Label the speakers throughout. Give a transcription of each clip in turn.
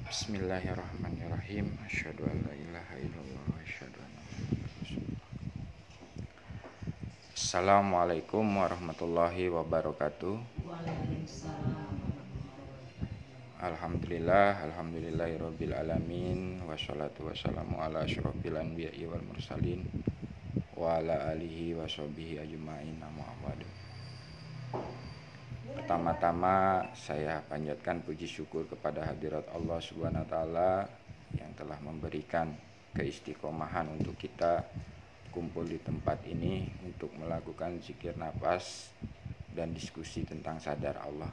Speaker 1: Bismillahirrahmanirrahim. Asyhadu an la ilaha illallah wa asyhadu anna Muhammadar Rasulullah. Assalamualaikum warahmatullahi wabarakatuh.
Speaker 2: Waalaikumsalam.
Speaker 1: Alhamdulillahirabbil alamin wassalatu wassalamu ala asyrofil anbiya'i wal mursalin wa ala alihi washabihi ajmain. Amma ba'du. Pertama-tama saya panjatkan puji syukur kepada hadirat Allah Subhanahu wa taala yang telah memberikan keistiqomahan untuk kita kumpul di tempat ini untuk melakukan zikir nafas dan diskusi tentang sadar Allah.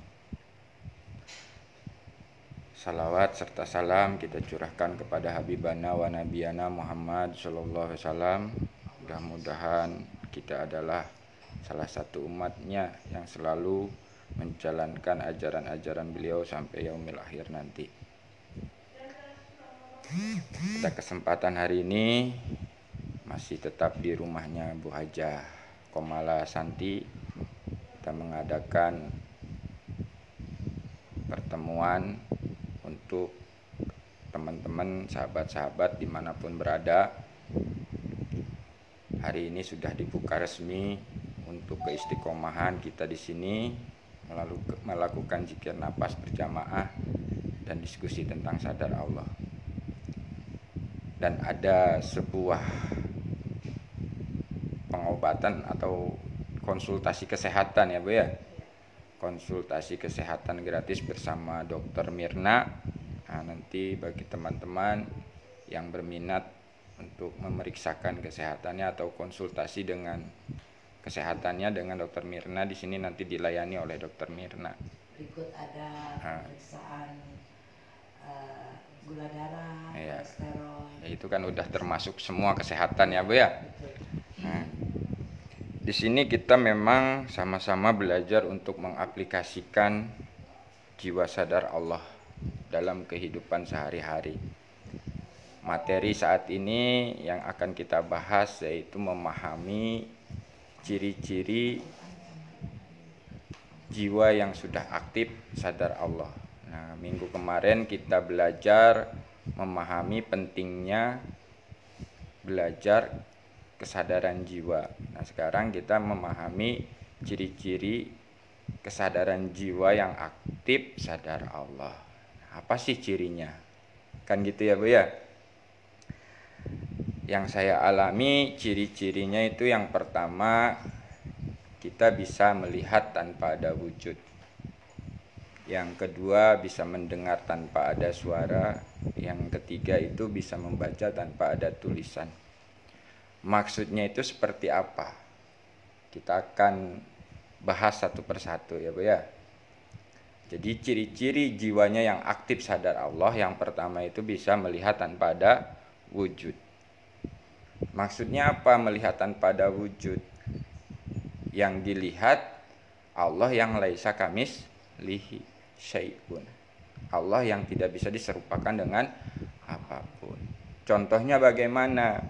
Speaker 1: Salawat serta salam kita curahkan kepada Habibana wa Nabiyana Muhammad sallallahu alaihi wasallam. Mudah-mudahan kita adalah salah satu umatnya yang selalu menjalankan ajaran-ajaran beliau sampai yaumil akhir nanti. Pada kesempatan hari ini masih tetap di rumahnya Bu Hajah Komala Santi, kita mengadakan pertemuan untuk teman-teman, sahabat-sahabat dimanapun berada. Hari ini sudah dibuka resmi untuk keistiqomahan kita di sini melakukan zikir nafas berjamaah dan diskusi tentang sadar Allah. Dan ada sebuah pengobatan atau konsultasi kesehatan ya Bu ya. Konsultasi kesehatan gratis bersama Dr. Mirna. Nah, nanti bagi teman-teman yang berminat untuk memeriksakan kesehatannya atau konsultasi dengan kesehatannya dengan Dr. Mirna, di sini nanti dilayani oleh Dr. Mirna.
Speaker 2: Berikut ada pemeriksaan gula darah,
Speaker 1: ya.
Speaker 2: kolesterol.
Speaker 1: Ya, itu kan udah termasuk semua kesehatan ya Bu ya. Nah, di sini kita memang sama-sama belajar untuk mengaplikasikan jiwa sadar Allah dalam kehidupan sehari-hari. Materi saat ini yang akan kita bahas yaitu memahami ciri-ciri jiwa yang sudah aktif sadar Allah. Nah, minggu kemarin kita belajar memahami pentingnya belajar kesadaran jiwa. Nah, sekarang kita memahami ciri-ciri kesadaran jiwa yang aktif sadar Allah. Apa sih cirinya? Kan gitu ya Bu ya. Yang saya alami ciri-cirinya itu yang pertama, kita bisa melihat tanpa ada wujud. Yang kedua, bisa mendengar tanpa ada suara. Yang ketiga itu bisa membaca tanpa ada tulisan. Maksudnya itu seperti apa? Kita akan bahas satu persatu ya Bu ya. Jadi ciri-ciri jiwanya yang aktif sadar Allah, yang pertama itu bisa melihat tanpa ada wujud. Maksudnya apa melihat tanpa ada wujud? Yang dilihat Allah yang laisa kamislihi syai'un. Allah yang tidak bisa diserupakan dengan apapun. Contohnya bagaimana?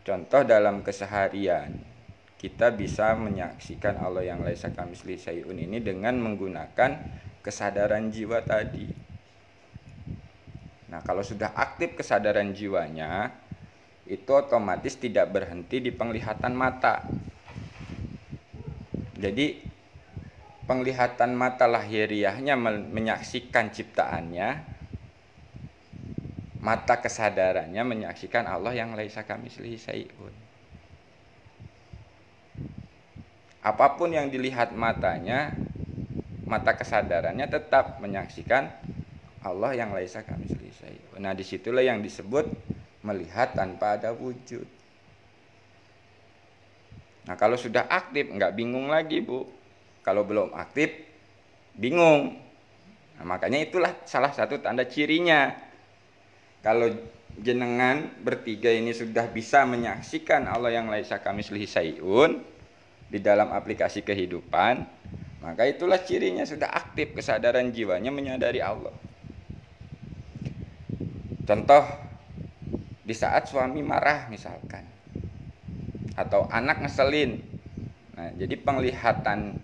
Speaker 1: Contoh dalam keseharian, kita bisa menyaksikan Allah yang laisa kamislihi syai'un ini dengan menggunakan kesadaran jiwa tadi. Nah, kalau sudah aktif kesadaran jiwanya, itu otomatis tidak berhenti di penglihatan mata. Jadi penglihatan mata lahiriahnya menyaksikan ciptaannya, mata kesadarannya menyaksikan Allah yang laisa kamislihi syai'un. Apapun yang dilihat matanya, mata kesadarannya tetap menyaksikan Allah yang laisa kamislihi syai'un. Nah, disitulah yang disebut melihat tanpa ada wujud. Nah, kalau sudah aktif nggak bingung lagi Bu. Kalau belum aktif bingung. Nah, makanya itulah salah satu tanda cirinya. Kalau jenengan bertiga ini sudah bisa menyaksikan Allah yang laisa kamislihi syai'un di dalam aplikasi kehidupan, maka itulah cirinya sudah aktif kesadaran jiwanya menyadari Allah. Contoh, di saat suami marah misalkan, atau anak ngeselin. Nah, jadi penglihatan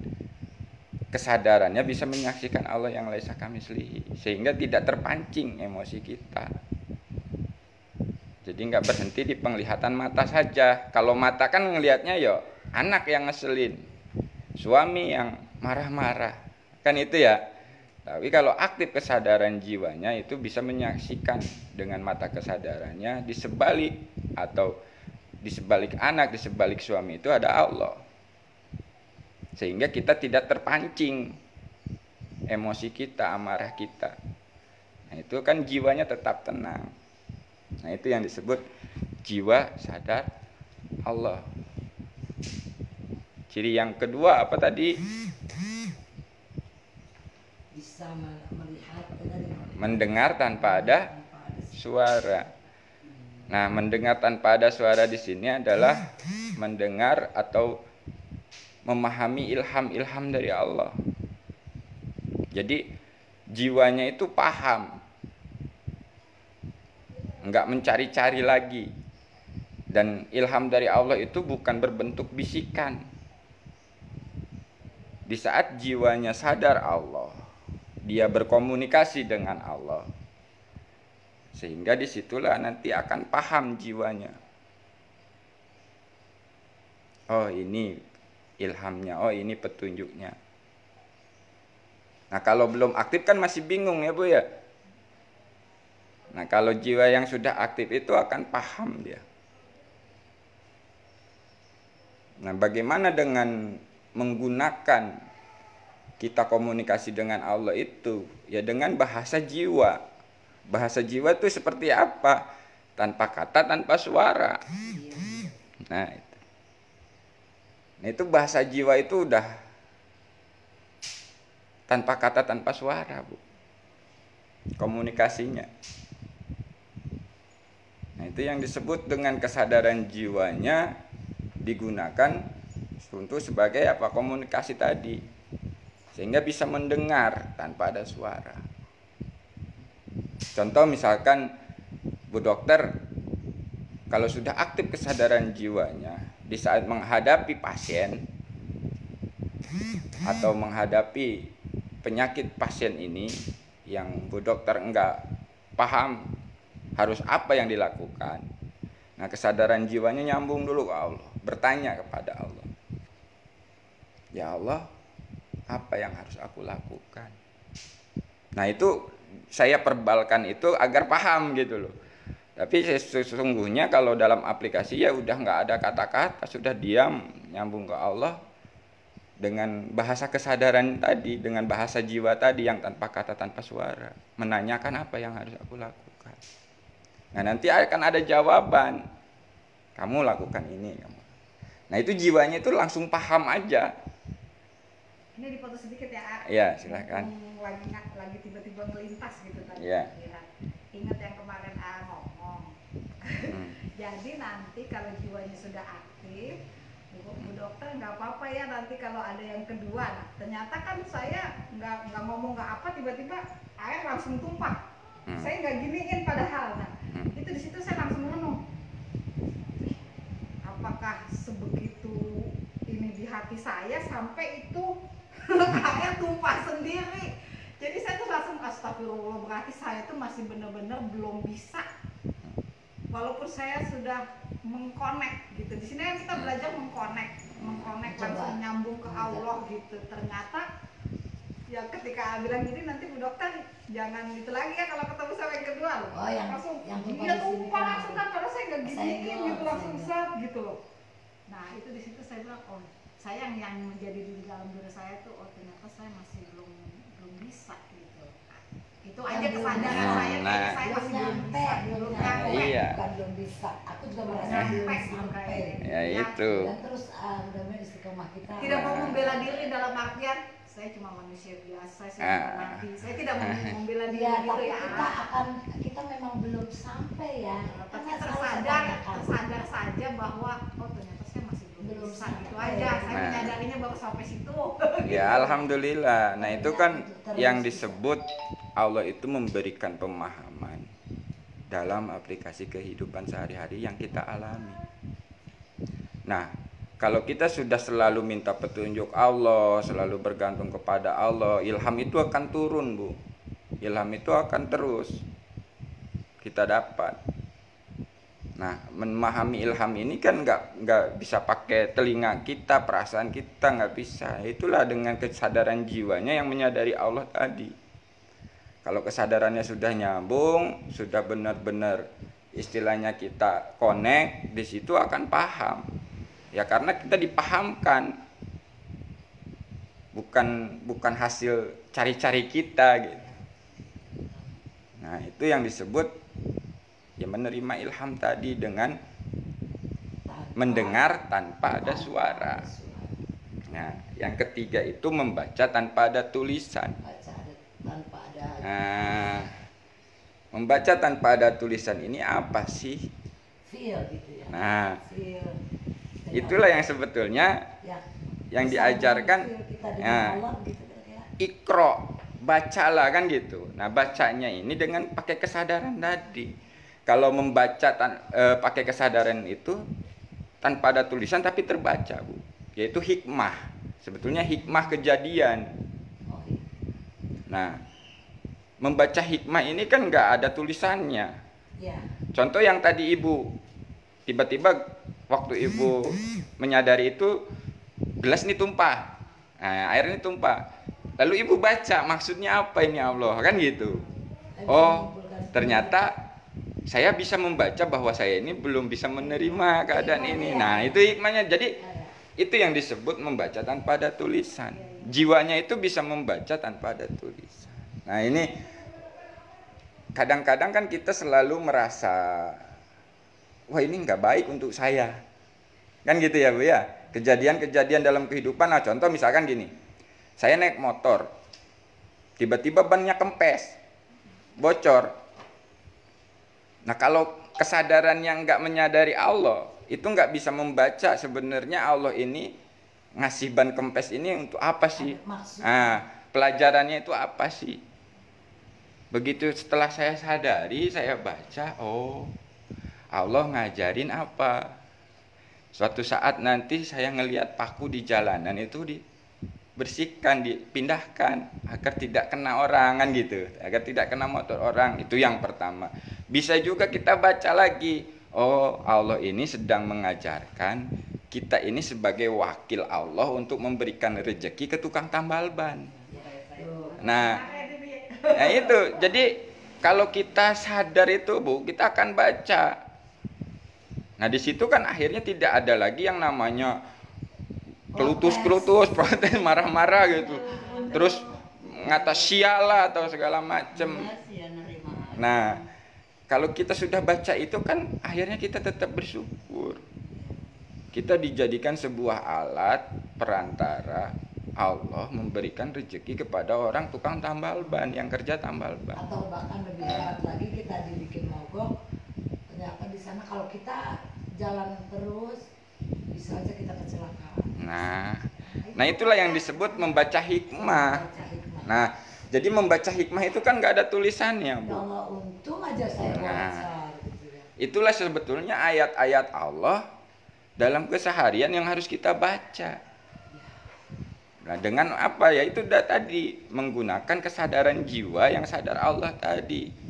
Speaker 1: kesadarannya bisa menyaksikan Allah yang laisa kamitslihi, sehingga tidak terpancing emosi kita. Jadi nggak berhenti di penglihatan mata saja. Kalau mata kan ngelihatnya yo anak yang ngeselin, suami yang marah-marah, kan itu ya. Tapi kalau aktif kesadaran jiwanya itu bisa menyaksikan dengan mata kesadarannya di sebalik atau di sebalik anak, di sebalik suami itu ada Allah. Sehingga kita tidak terpancing emosi kita, amarah kita. Nah, itu kan jiwanya tetap tenang. Nah, itu yang disebut jiwa sadar Allah. Ciri yang kedua apa tadi?
Speaker 2: Bisa melihat,
Speaker 1: Mendengar tanpa ada suara. Nah, mendengar tanpa ada suara di sini adalah mendengar atau memahami ilham-ilham dari Allah. Jadi jiwanya itu paham, enggak mencari-cari lagi. Dan ilham dari Allah itu bukan berbentuk bisikan. Di saat jiwanya sadar Allah, dia berkomunikasi dengan Allah, sehingga disitulah nanti akan paham jiwanya. Oh, ini ilhamnya, oh ini petunjuknya. Nah, kalau belum aktif kan masih bingung ya Bu ya. Nah, kalau jiwa yang sudah aktif itu akan paham dia. Nah, bagaimana dengan menggunakan kita komunikasi dengan Allah itu? Ya dengan bahasa jiwa. Bahasa jiwa itu seperti apa? Tanpa kata, tanpa suara. Nah, itu. Nah, itu bahasa jiwa itu udah tanpa kata, tanpa suara, Bu. Komunikasinya. Nah, itu yang disebut dengan kesadaran jiwanya digunakan untuk sebagai apa? Komunikasi tadi. Sehingga bisa mendengar tanpa ada suara. Contoh misalkan Bu Dokter, kalau sudah aktif kesadaran jiwanya di saat menghadapi pasien atau menghadapi penyakit pasien ini yang Bu Dokter enggak paham harus apa yang dilakukan. Nah, kesadaran jiwanya nyambung dulu ke Allah, bertanya kepada Allah. Ya Allah, apa yang harus aku lakukan? Nah, itu saya perbalkan itu agar paham gitu loh. Tapi sesungguhnya kalau dalam aplikasi ya udah nggak ada kata-kata, sudah diam, nyambung ke Allah dengan bahasa kesadaran tadi, dengan bahasa jiwa tadi yang tanpa kata, tanpa suara, menanyakan apa yang harus aku lakukan. Nah, nanti akan ada jawaban, kamu lakukan ini, kamu. Nah, itu jiwanya itu langsung paham aja.
Speaker 3: Ini dipoto sedikit ya.
Speaker 1: Iya, silakan.
Speaker 3: Lagi tiba-tiba melintas gitu tadi.
Speaker 1: Iya.
Speaker 3: Ingat yang kemarin ngomong. Jadi nanti kalau jiwanya sudah aktif, Bu Dokter nggak apa-apa ya nanti kalau ada yang kedua. Nah, ternyata kan saya nggak ngomong nggak apa, tiba-tiba air langsung tumpah. Saya nggak giniin padahal. Nah, itu di situ saya langsung menung. Apakah sebegitu ini di hati saya sampai itu air tumpah sendiri? Jadi saya tuh langsung astagfirullah, berarti saya tuh masih benar-benar belum bisa. Walaupun saya sudah mengkonek gitu. Di sini kan kita belajar mengkonek langsung nyambung ke Allah gitu. Ternyata ya ketika bilang gini, nanti Bu Dokter jangan gitu lagi ya kalau ketemu sama yang kedua loh.
Speaker 2: Oh, yang
Speaker 3: langsung
Speaker 2: tumpah
Speaker 3: tumpah langsung kan, padahal saya nggak giniin gitu, langsung
Speaker 2: saya
Speaker 3: set gitu loh. Nah, itu di situ saya bilang, oh saya yang menjadi di dalam diri saya tuh, oh ternyata saya masih belum bisa gitu. Itu aja kesadaran saya,
Speaker 1: nah,
Speaker 3: saya masih belum
Speaker 2: nyampe.
Speaker 1: Iya.
Speaker 2: Bukan belum bisa. Aku juga merasa belum sampai.
Speaker 1: Ya itu.
Speaker 2: Dan terus mudah-mudahan istiqomah kita.
Speaker 3: Tidak mau membela diri dalam artian saya cuma manusia biasa, saya cuma mati. Saya tidak mau membela diri
Speaker 2: Ya,
Speaker 3: gitu
Speaker 2: tapi
Speaker 3: ya.
Speaker 2: kita memang belum sampai ya.
Speaker 3: Tapi
Speaker 2: Karena
Speaker 3: tersadar saja bahwa oh ternyata saya masih belum bisa gitu aja. Saya menyadarinya baru sampai situ.
Speaker 1: Ya, alhamdulillah. Nah, itu kan yang disebut Allah itu memberikan pemahaman dalam aplikasi kehidupan sehari-hari yang kita alami. Nah, Kalau kita sudah selalu minta petunjuk Allah, selalu bergantung kepada Allah, ilham itu akan turun, Bu. Ilham itu akan terus kita dapat. Nah, memahami ilham ini kan nggak bisa pakai telinga kita, perasaan kita, nggak bisa. Itulah dengan kesadaran jiwanya yang menyadari Allah tadi. Kalau kesadarannya sudah nyambung, sudah benar-benar istilahnya kita connect, di situ akan paham. Ya karena kita dipahamkan, bukan hasil cari-cari kita gitu. Nah itu yang disebut ya menerima ilham tadi dengan mendengar tanpa ada suara. Nah yang ketiga itu membaca tanpa ada tulisan. Nah membaca tanpa ada tulisan ini apa sih?
Speaker 2: Feel gitu ya.
Speaker 1: Nah
Speaker 2: Feel.
Speaker 1: itulah yang sebetulnya yang diajarkan. Nah, ikro, bacalah kan gitu. Nah bacanya ini dengan pakai kesadaran tadi. Kalau membaca pakai kesadaran itu tanpa ada tulisan tapi terbaca, Bu. Yaitu hikmah. Sebetulnya hikmah kejadian. Nah membaca hikmah ini kan nggak ada tulisannya. Contoh yang tadi Ibu tiba-tiba waktu Ibu menyadari itu gelas ini tumpah, nah, air ini tumpah, lalu Ibu baca maksudnya apa ini Allah kan gitu. Oh ternyata saya bisa membaca bahwa saya ini belum bisa menerima keadaan ini. Nah itu hikmahnya. Jadi itu yang disebut membaca tanpa ada tulisan. Jiwanya itu bisa membaca tanpa ada tulisan. Nah ini kadang-kadang kan kita selalu merasa wah ini nggak baik untuk saya, kan gitu ya Bu ya. Kejadian-kejadian dalam kehidupan, nah contoh misalkan gini, saya naik motor, tiba-tiba bannya kempes, bocor. Nah kalau kesadaran yang nggak menyadari Allah, itu nggak bisa membaca sebenarnya Allah ini ngasih ban kempes ini untuk apa sih? Nah pelajarannya itu apa sih? Begitu setelah saya sadari, saya baca, oh Allah ngajarin apa? Suatu saat nanti saya ngelihat paku di jalanan itu dibersihkan, dipindahkan agar tidak kena orang kan gitu, agar tidak kena motor orang. Itu yang pertama. Bisa juga kita baca lagi, oh Allah ini sedang mengajarkan kita ini sebagai wakil Allah untuk memberikan rezeki ke tukang tambal ban. Nah itu. Jadi kalau kita sadar itu Bu, kita akan baca. Nah di situ kan akhirnya tidak ada lagi yang namanya kelutus-kelutus, protes, marah-marah gitu, terus ngata siala atau segala macem. Nah kalau kita sudah baca itu kan akhirnya kita tetap bersyukur. Kita dijadikan sebuah alat perantara Allah memberikan rezeki kepada orang tukang tambal ban yang kerja tambal ban.
Speaker 2: Atau bahkan lebih hebat lagi kita dibikin mogok. Ternyata di sana kalau kita jalan terus bisa aja kita kecelakaan.
Speaker 1: Nah itulah yang disebut membaca hikmah. Nah jadi membaca hikmah itu kan nggak ada tulisannya Bu.
Speaker 2: Ya Allah untung aja saya baca. Gitu ya.
Speaker 1: Itulah sebetulnya ayat-ayat Allah dalam keseharian yang harus kita baca. Nah dengan apa ya itu tadi menggunakan kesadaran jiwa yang sadar Allah tadi.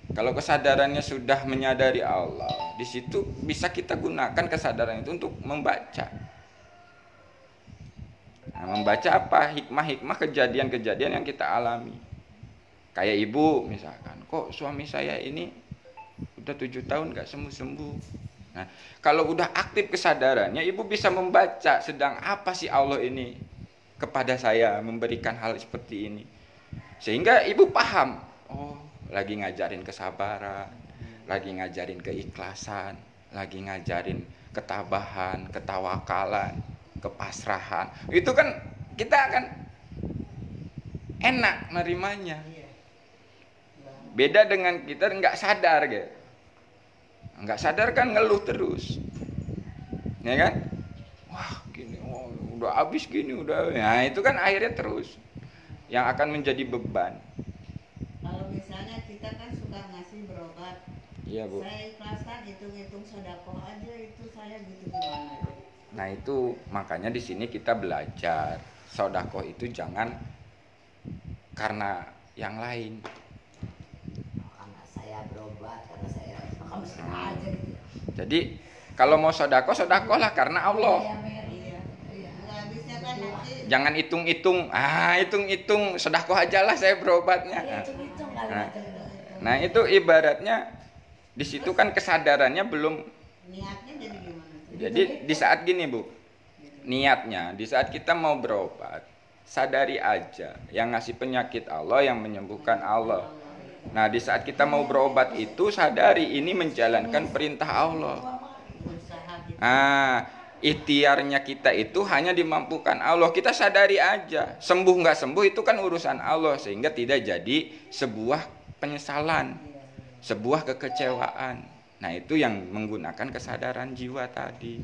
Speaker 1: Kalau kesadarannya sudah menyadari Allah, di situ bisa kita gunakan kesadaran itu untuk membaca. Nah, membaca apa? Hikmah-hikmah kejadian-kejadian yang kita alami. Kayak Ibu misalkan, kok suami saya ini udah 7 tahun gak sembuh-sembuh. Nah, kalau udah aktif kesadarannya, Ibu bisa membaca sedang apa sih Allah ini kepada saya memberikan hal seperti ini. Sehingga Ibu paham, oh lagi ngajarin kesabaran, lagi ngajarin keikhlasan, lagi ngajarin ketabahan, ketawakalan, kepasrahan. Itu kan kita akan enak menerimanya. Beda dengan kita nggak sadar gitu. Nggak sadar kan ngeluh terus. Ya kan? Wah gini, oh, udah habis gini, udah. Nah itu kan akhirnya terus yang akan menjadi beban.
Speaker 4: Kalau misalnya kita kan suka ngasih berobat,
Speaker 1: Iya Bu.
Speaker 4: saya ikhlaskan hitung-hitung sedekah aja itu saya gitu gimana?
Speaker 1: Nah itu makanya di sini kita belajar sedekah itu jangan karena yang lain.
Speaker 2: Karena saya berobat, karena saya makan aja gitu.
Speaker 1: Jadi kalau mau sedekah, sedekahlah karena Allah.
Speaker 2: Iya, Mer. Iya.
Speaker 4: Nggak habisnya kan nanti
Speaker 1: Jangan hitung-hitung, hitung-hitung sedekah aja lah saya berobatnya.
Speaker 2: Iya, hitung-hitung kali
Speaker 1: Nah.
Speaker 2: macam itu.
Speaker 1: Nah itu ibaratnya di situ kan kesadarannya belum.
Speaker 4: niatnya jadi gimana tuh?
Speaker 1: Jadi di saat gini Bu, niatnya di saat kita mau berobat, sadari aja yang ngasih penyakit Allah, yang menyembuhkan Allah. Nah di saat kita mau berobat itu sadari ini menjalankan perintah Allah.
Speaker 4: Usaha kita.
Speaker 1: Ikhtiarnya kita itu hanya dimampukan Allah. Kita sadari aja, sembuh nggak sembuh itu kan urusan Allah, sehingga tidak jadi sebuah penyesalan, sebuah kekecewaan. Nah itu yang menggunakan kesadaran jiwa tadi.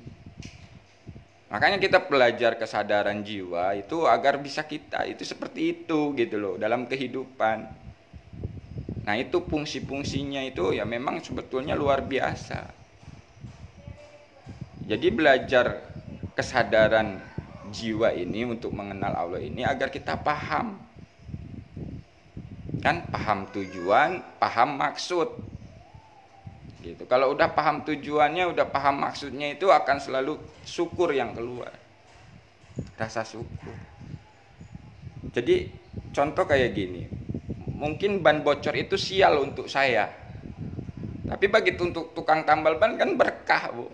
Speaker 1: Makanya kita belajar kesadaran jiwa itu agar bisa kita itu seperti itu gitu loh dalam kehidupan. Nah itu fungsi-fungsinya itu ya memang sebetulnya luar biasa. Jadi belajar kesadaran jiwa ini untuk mengenal Allah ini agar kita paham. Kan paham tujuan, paham maksud. Gitu. Kalau udah paham tujuannya, udah paham maksudnya itu akan selalu syukur yang keluar. Rasa syukur. Jadi contoh kayak gini. Mungkin ban bocor itu sial untuk saya. Tapi bagi untuk tukang tambal ban kan berkah, Bu.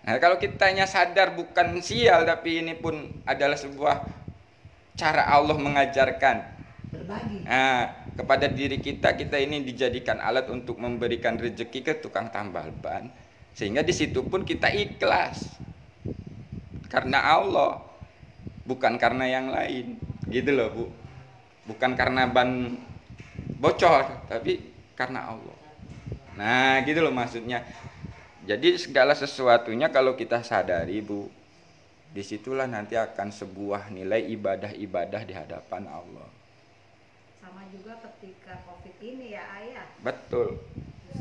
Speaker 1: Nah, kalau kitanya sadar bukan sial tapi ini pun adalah sebuah cara Allah mengajarkan.
Speaker 2: Berbagi.
Speaker 1: Kepada diri kita ini dijadikan alat untuk memberikan rezeki ke tukang tambal ban, sehingga di situ pun kita ikhlas karena Allah, bukan karena yang lain, gitu loh Bu. Bukan karena ban bocor, tapi karena Allah. Nah, gitu loh maksudnya. Jadi segala sesuatunya kalau kita sadari Bu, disitulah nanti akan sebuah nilai ibadah-ibadah di hadapan Allah.
Speaker 3: Sama juga ketika COVID ini ya Ayah.
Speaker 1: Betul.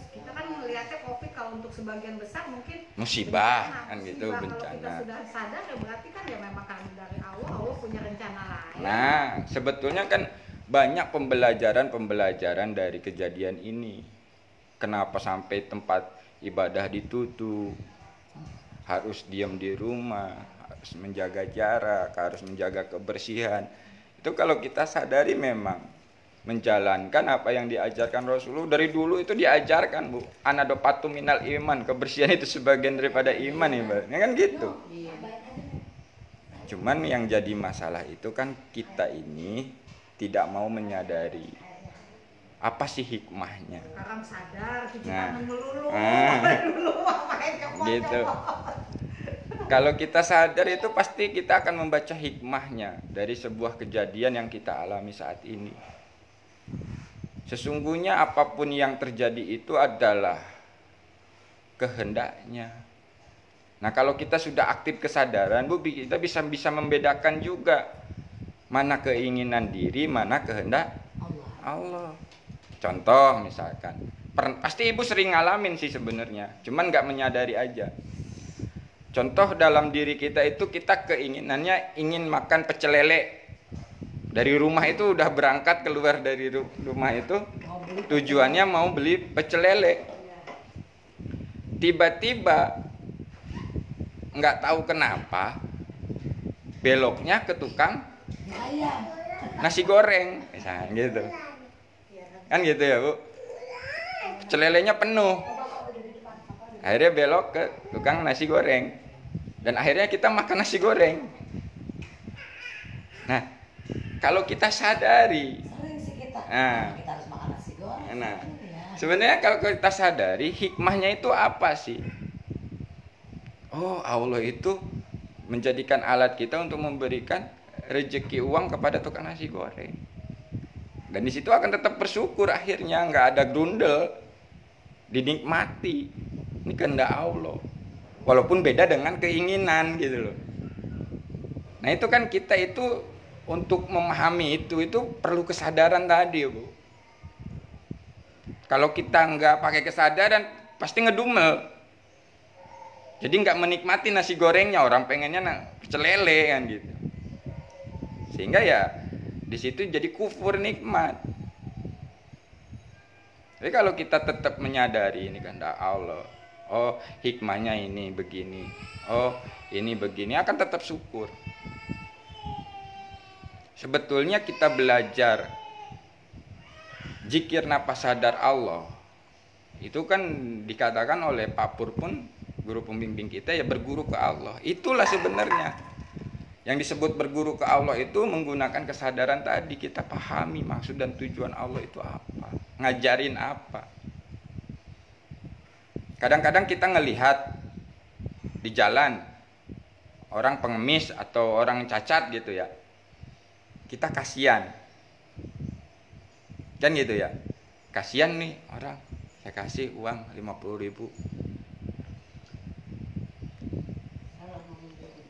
Speaker 3: Kita kan melihatnya COVID kalau untuk sebagian besar mungkin
Speaker 1: Musibah,
Speaker 3: bencana,
Speaker 1: kan gitu,
Speaker 3: musibah.
Speaker 1: bencana.
Speaker 3: Kalau kita sudah sadar ya berarti kan ya memang karena dari Allah, Allah punya rencana lain.
Speaker 1: Nah, sebetulnya kan banyak pembelajaran dari kejadian ini. Kenapa sampai tempat ibadah ditutup, harus diam di rumah, harus menjaga jarak, harus menjaga kebersihan. Itu kalau kita sadari memang menjalankan apa yang diajarkan Rasulullah dari dulu itu diajarkan Bu. Anadopatu minal iman, kebersihan itu sebagian daripada iman ibaratnya kan gitu. Cuman yang jadi masalah itu kan kita ini tidak mau menyadari apa sih hikmahnya.
Speaker 3: Sekarang sadar cuci
Speaker 1: Nah.
Speaker 3: tangan melulu.
Speaker 1: Nah.
Speaker 3: Dulu main cepot-cepot.
Speaker 1: Gitu. Kalau kita sadar itu pasti kita akan membaca hikmahnya dari sebuah kejadian yang kita alami saat ini. Sesungguhnya apapun yang terjadi itu adalah kehendaknya. Nah kalau kita sudah aktif kesadaran Bu, kita bisa membedakan juga mana keinginan diri, mana kehendak Allah. Contoh misalkan, pasti Ibu sering ngalamin sih sebenarnya, cuman nggak menyadari aja. Contoh dalam diri kita itu kita keinginannya ingin makan pecel lele. Dari rumah itu udah berangkat keluar dari rumah itu tujuannya mau beli pecel lele. Tiba-tiba nggak tahu kenapa beloknya ke tukang nasi goreng misalnya gitu. Kan gitu ya Bu. Pecel lelenya penuh. Akhirnya belok ke tukang nasi goreng. Dan akhirnya kita makan nasi goreng. Nah, kalau kita sadari,
Speaker 2: Sering sih kita.
Speaker 1: Nah.
Speaker 2: Kita harus makan nasi goreng.
Speaker 1: nah,
Speaker 2: Ya.
Speaker 1: sebenarnya kalau kita sadari hikmahnya itu apa sih? Oh, Allah itu menjadikan alat kita untuk memberikan rezeki uang kepada tukang nasi goreng. Dan di situ akan tetap bersyukur akhirnya, nggak ada grundel, dinikmati. Ini kehendak Allah. Walaupun beda dengan keinginan gitu loh. Nah itu kan kita itu untuk memahami itu perlu kesadaran tadi Bu. Kalau kita nggak pakai kesadaran pasti ngedumel. Jadi nggak menikmati nasi gorengnya, orang pengennya pecel lele kan gitu. Sehingga ya di situ jadi kufur nikmat. Tapi kalau kita tetap menyadari ini kehendak Allah, oh hikmahnya ini begini, oh ini begini, akan tetap syukur. Sebetulnya kita belajar zikir nafas sadar Allah itu kan dikatakan oleh Pak Pur pun, guru pembimbing kita, ya berguru ke Allah. Itulah sebenarnya yang disebut berguru ke Allah, itu menggunakan kesadaran tadi. Kita pahami maksud dan tujuan Allah itu apa, ngajarin apa. Kadang-kadang kita ngelihat di jalan orang pengemis atau orang cacat gitu ya, kita kasihan kan gitu ya, kasihan nih orang, saya kasih uang 50.000.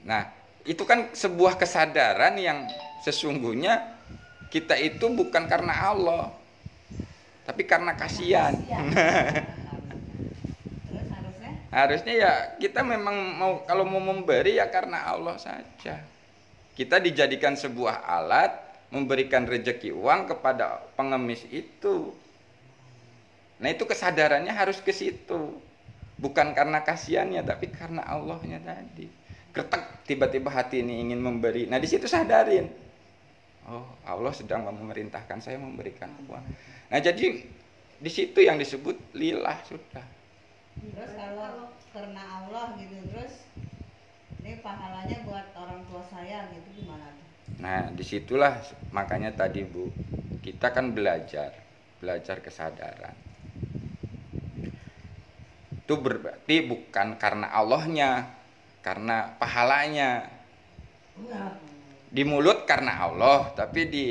Speaker 1: Nah itu kan sebuah kesadaran yang sesungguhnya kita itu bukan karena Allah, tapi karena kasihan.
Speaker 4: Terus harusnya
Speaker 1: Harusnya ya kita memang mau, kalau mau memberi ya karena Allah saja. Kita dijadikan sebuah alat memberikan rezeki uang kepada pengemis itu. Nah itu kesadarannya harus ke situ, bukan karena kasihannya, tapi karena Allahnya tadi. Kretek tiba-tiba hati ini ingin memberi. Nah di situ sadarin, oh Allah sedang memerintahkan saya memberikan uang. Nah jadi di situ yang disebut lillah sudah.
Speaker 4: terus kalau karena Allah gitu, terus ini pahalanya buat orang tua saya gitu gimana tuh?
Speaker 1: Nah disitulah makanya tadi Bu, kita kan belajar kesadaran. Itu berarti bukan karena Allahnya, karena pahalanya. Di mulut karena Allah, tapi di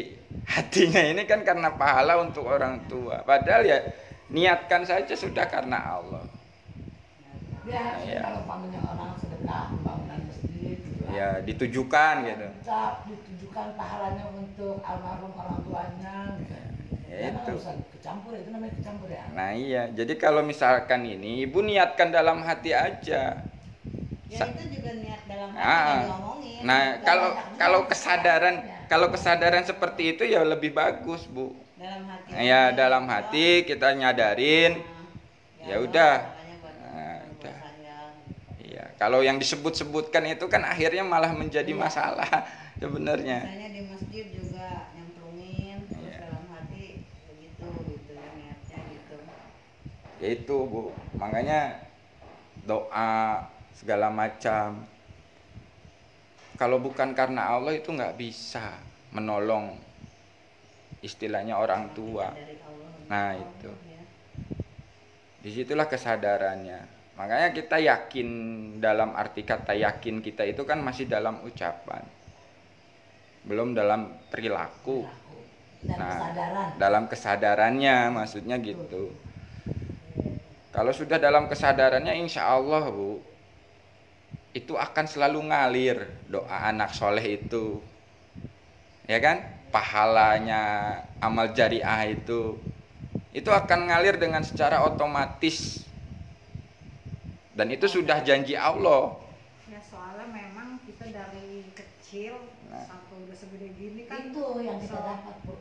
Speaker 1: hatinya ini kan karena pahala untuk orang tua. Padahal ya niatkan saja sudah karena Allah.
Speaker 2: Ya,
Speaker 1: Iya.
Speaker 2: kalau pamannya orang sedekah pembangunan masjid gitu lah.
Speaker 1: Ya ditujukan gitu.
Speaker 2: Ditujukan pahalanya untuk almarhum orang tuanya gitu.
Speaker 1: Ya,
Speaker 2: Karena
Speaker 1: itu.
Speaker 2: nggak usah kecampur, itu namanya kecampur ya.
Speaker 1: Nah iya, jadi kalau misalkan ini ibu niatkan dalam hati aja.
Speaker 4: Ya itu juga niat dalam hati
Speaker 1: Ah,
Speaker 4: yang diomongin.
Speaker 1: Nah
Speaker 4: Bukan
Speaker 1: kalau kesadaran seperti itu ya lebih bagus Bu.
Speaker 4: dalam hati.
Speaker 1: Ya dalam hati kita nyadarin. Ya udah.
Speaker 4: Makanya buat
Speaker 1: Nah,
Speaker 4: orang tua
Speaker 1: udah.
Speaker 4: saya.
Speaker 1: Iya, kalau yang disebut-sebutkan itu kan akhirnya malah menjadi masalah sebenarnya.
Speaker 4: Misalnya di masjid juga nyemplungin, terus
Speaker 1: Iya.
Speaker 4: dalam hati begitu gitu niatnya gitu.
Speaker 1: Ya itu Bu, makanya doa segala macam. Kalau bukan karena Allah itu nggak bisa menolong istilahnya orang tua.
Speaker 4: Dari Allah.
Speaker 1: Nah itu,
Speaker 4: Ya.
Speaker 1: disitulah kesadarannya. Makanya kita yakin, dalam arti kata yakin kita itu kan masih dalam ucapan, belum dalam perilaku.
Speaker 2: Dan
Speaker 1: Nah,
Speaker 2: kesadaran.
Speaker 1: dalam kesadarannya maksudnya gitu. Kalau sudah dalam kesadarannya insya Allah Bu, itu akan selalu ngalir doa anak soleh itu, ya kan, pahalanya amal jariah itu akan ngalir dengan secara otomatis, dan itu sudah janji Allah.
Speaker 3: Ya soalnya memang kita dari kecil
Speaker 1: Nah.
Speaker 3: sampai udah segede gini kan
Speaker 2: Itu yang kita
Speaker 3: so-
Speaker 2: dapat Bu.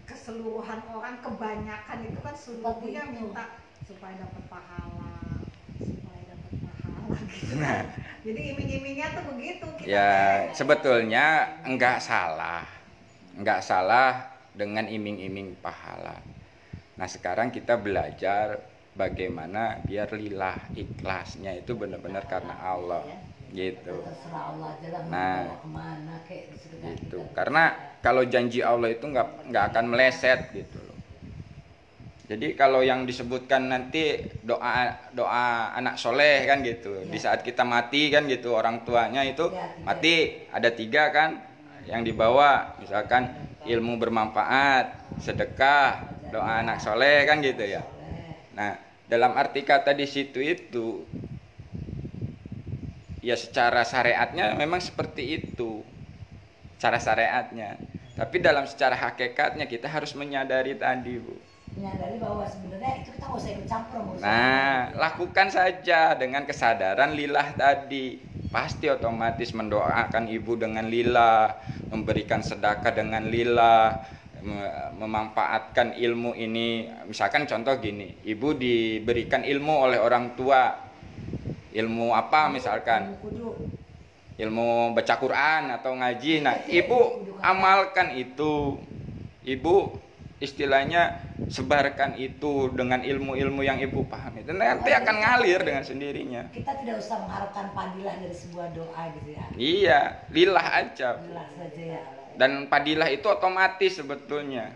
Speaker 3: keseluruhan orang kebanyakan itu kan seluruhnya
Speaker 2: Seperti itu.
Speaker 3: minta supaya dapat pahala gitu.
Speaker 1: Nah,
Speaker 3: Jadi iming-imingnya tuh begitu kita
Speaker 1: ya
Speaker 3: kayak-
Speaker 1: sebetulnya enggak salah dengan iming-iming pahala. Nah sekarang kita belajar bagaimana biar lillah, ikhlasnya itu benar-benar karena Allah gitu.
Speaker 2: Terserah Allah aja lah mau
Speaker 1: Nah.
Speaker 2: bawa kemana kayak sedekah
Speaker 1: Gitu.
Speaker 2: kita.
Speaker 1: Karena kalau janji Allah itu nggak akan meleset gitu loh. Jadi kalau yang disebutkan nanti doa anak soleh kan gitu, di saat kita mati kan gitu, orang tuanya itu mati, ada 3 kan yang dibawa, misalkan ilmu bermanfaat, sedekah, doa anak soleh kan gitu ya. Nah dalam arti kata di situ itu ya secara syariatnya memang seperti itu, cara syariatnya. Tapi dalam secara hakikatnya kita harus menyadari tadi Bu,
Speaker 2: menyadari bahwa sebenarnya itu kita nggak usah ikut campur.
Speaker 1: Nah, lakukan saja dengan kesadaran lillah tadi. Pasti otomatis mendoakan ibu dengan lillah, memberikan sedekah dengan lillah, memanfaatkan ilmu ini. Misalkan contoh gini, ibu diberikan ilmu oleh orang tua. Ilmu apa misalkan? Ilmu baca Quran atau ngaji. Nah, ibu amalkan itu. Ibu istilahnya sebarkan itu dengan ilmu-ilmu yang ibu pahami. Dan nanti akan ngalir dengan sendirinya.
Speaker 2: Kita tidak usah mengharapkan padilah dari sebuah doa gitu ya.
Speaker 1: Iya, lillah aja.
Speaker 2: Lillah saja ya.
Speaker 1: Dan padilah itu otomatis sebetulnya.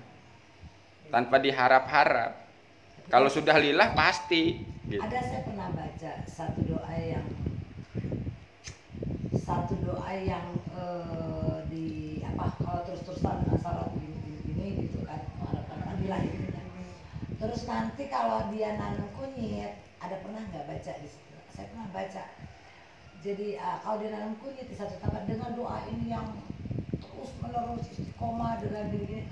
Speaker 1: Tanpa diharap-harap. Kalau sudah lillah pasti. Gitu.
Speaker 2: Ada saya pernah baca satu doa yang di apa kalau terus-terusan salat gini gitu kan mengharapkan padilah gitu kan. Terus nanti kalau dia nanam kunyit, ada pernah nggak baca di situ? Saya pernah baca. Jadi kalau dia nanam kunyit di satu tempat dengan doa ini yang terus menerus istiqomah dengan diri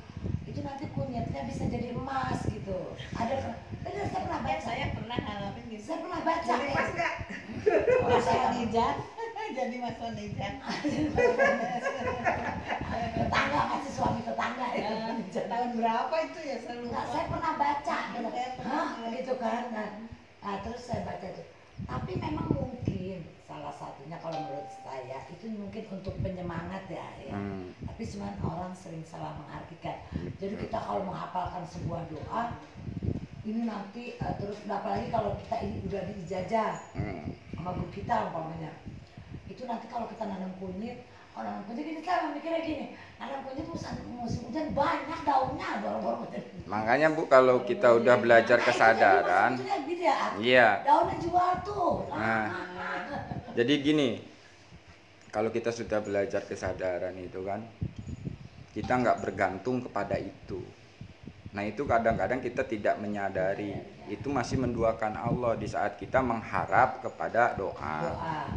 Speaker 2: itu nanti kunyitnya bisa jadi emas gitu. Ada saya pernah baca.
Speaker 4: Saya pernah ngalamin gitu.
Speaker 2: Saya pernah baca.
Speaker 3: Jadi pas nggak?
Speaker 2: Oh, saya
Speaker 4: Nijat, jadi Mas Nijat.
Speaker 2: tetangga masih suami tetangga ya.
Speaker 4: Tahun berapa itu ya saya lupa.
Speaker 2: Nah, saya pernah baca gitu.
Speaker 4: Saya pernah.
Speaker 2: Hah, gitu kan. Nah, terus saya baca itu. Tapi memang mungkin salah satunya kalau menurut saya itu mungkin untuk penyemangat ya. Tapi sebenarnya orang sering salah mengartikan. Jadi kita kalau menghafalkan sebuah doa ini nanti terus apalagi kalau kita ini udah diijazah sama guru kita umpamanya. Itu nanti kalau kita nanam kunyit, nanam kunyit ini kan mikirnya gini, nanam kunyit musim hujan banyak daunnya, borong-borong.
Speaker 1: Makanya Bu, kalau kita udah belajar kesadaran, iya.
Speaker 2: Daunnya jual tuh.
Speaker 1: Nah, jadi gini, kalau kita sudah belajar kesadaran itu kan, kita nggak bergantung kepada itu. Nah itu kadang-kadang kita tidak menyadari, itu masih menduakan Allah di saat kita mengharap kepada doa.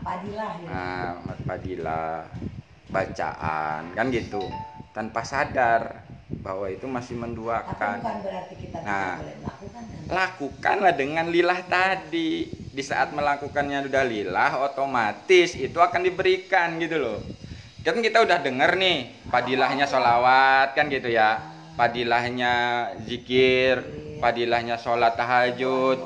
Speaker 2: Padilah ya.
Speaker 1: Nah, padilah, bacaan, kan gitu. Tanpa sadar bahwa itu masih menduakan.
Speaker 2: Tapi bukan berarti kita tidak boleh melakukan.
Speaker 1: Lakukanlah dengan lillah tadi. Di saat melakukannya sudah lillah, otomatis itu akan diberikan gitu loh. Kan kita udah denger nih, padilahnya sholawat kan gitu ya. Padilahnya zikir, padilahnya sholat tahajud,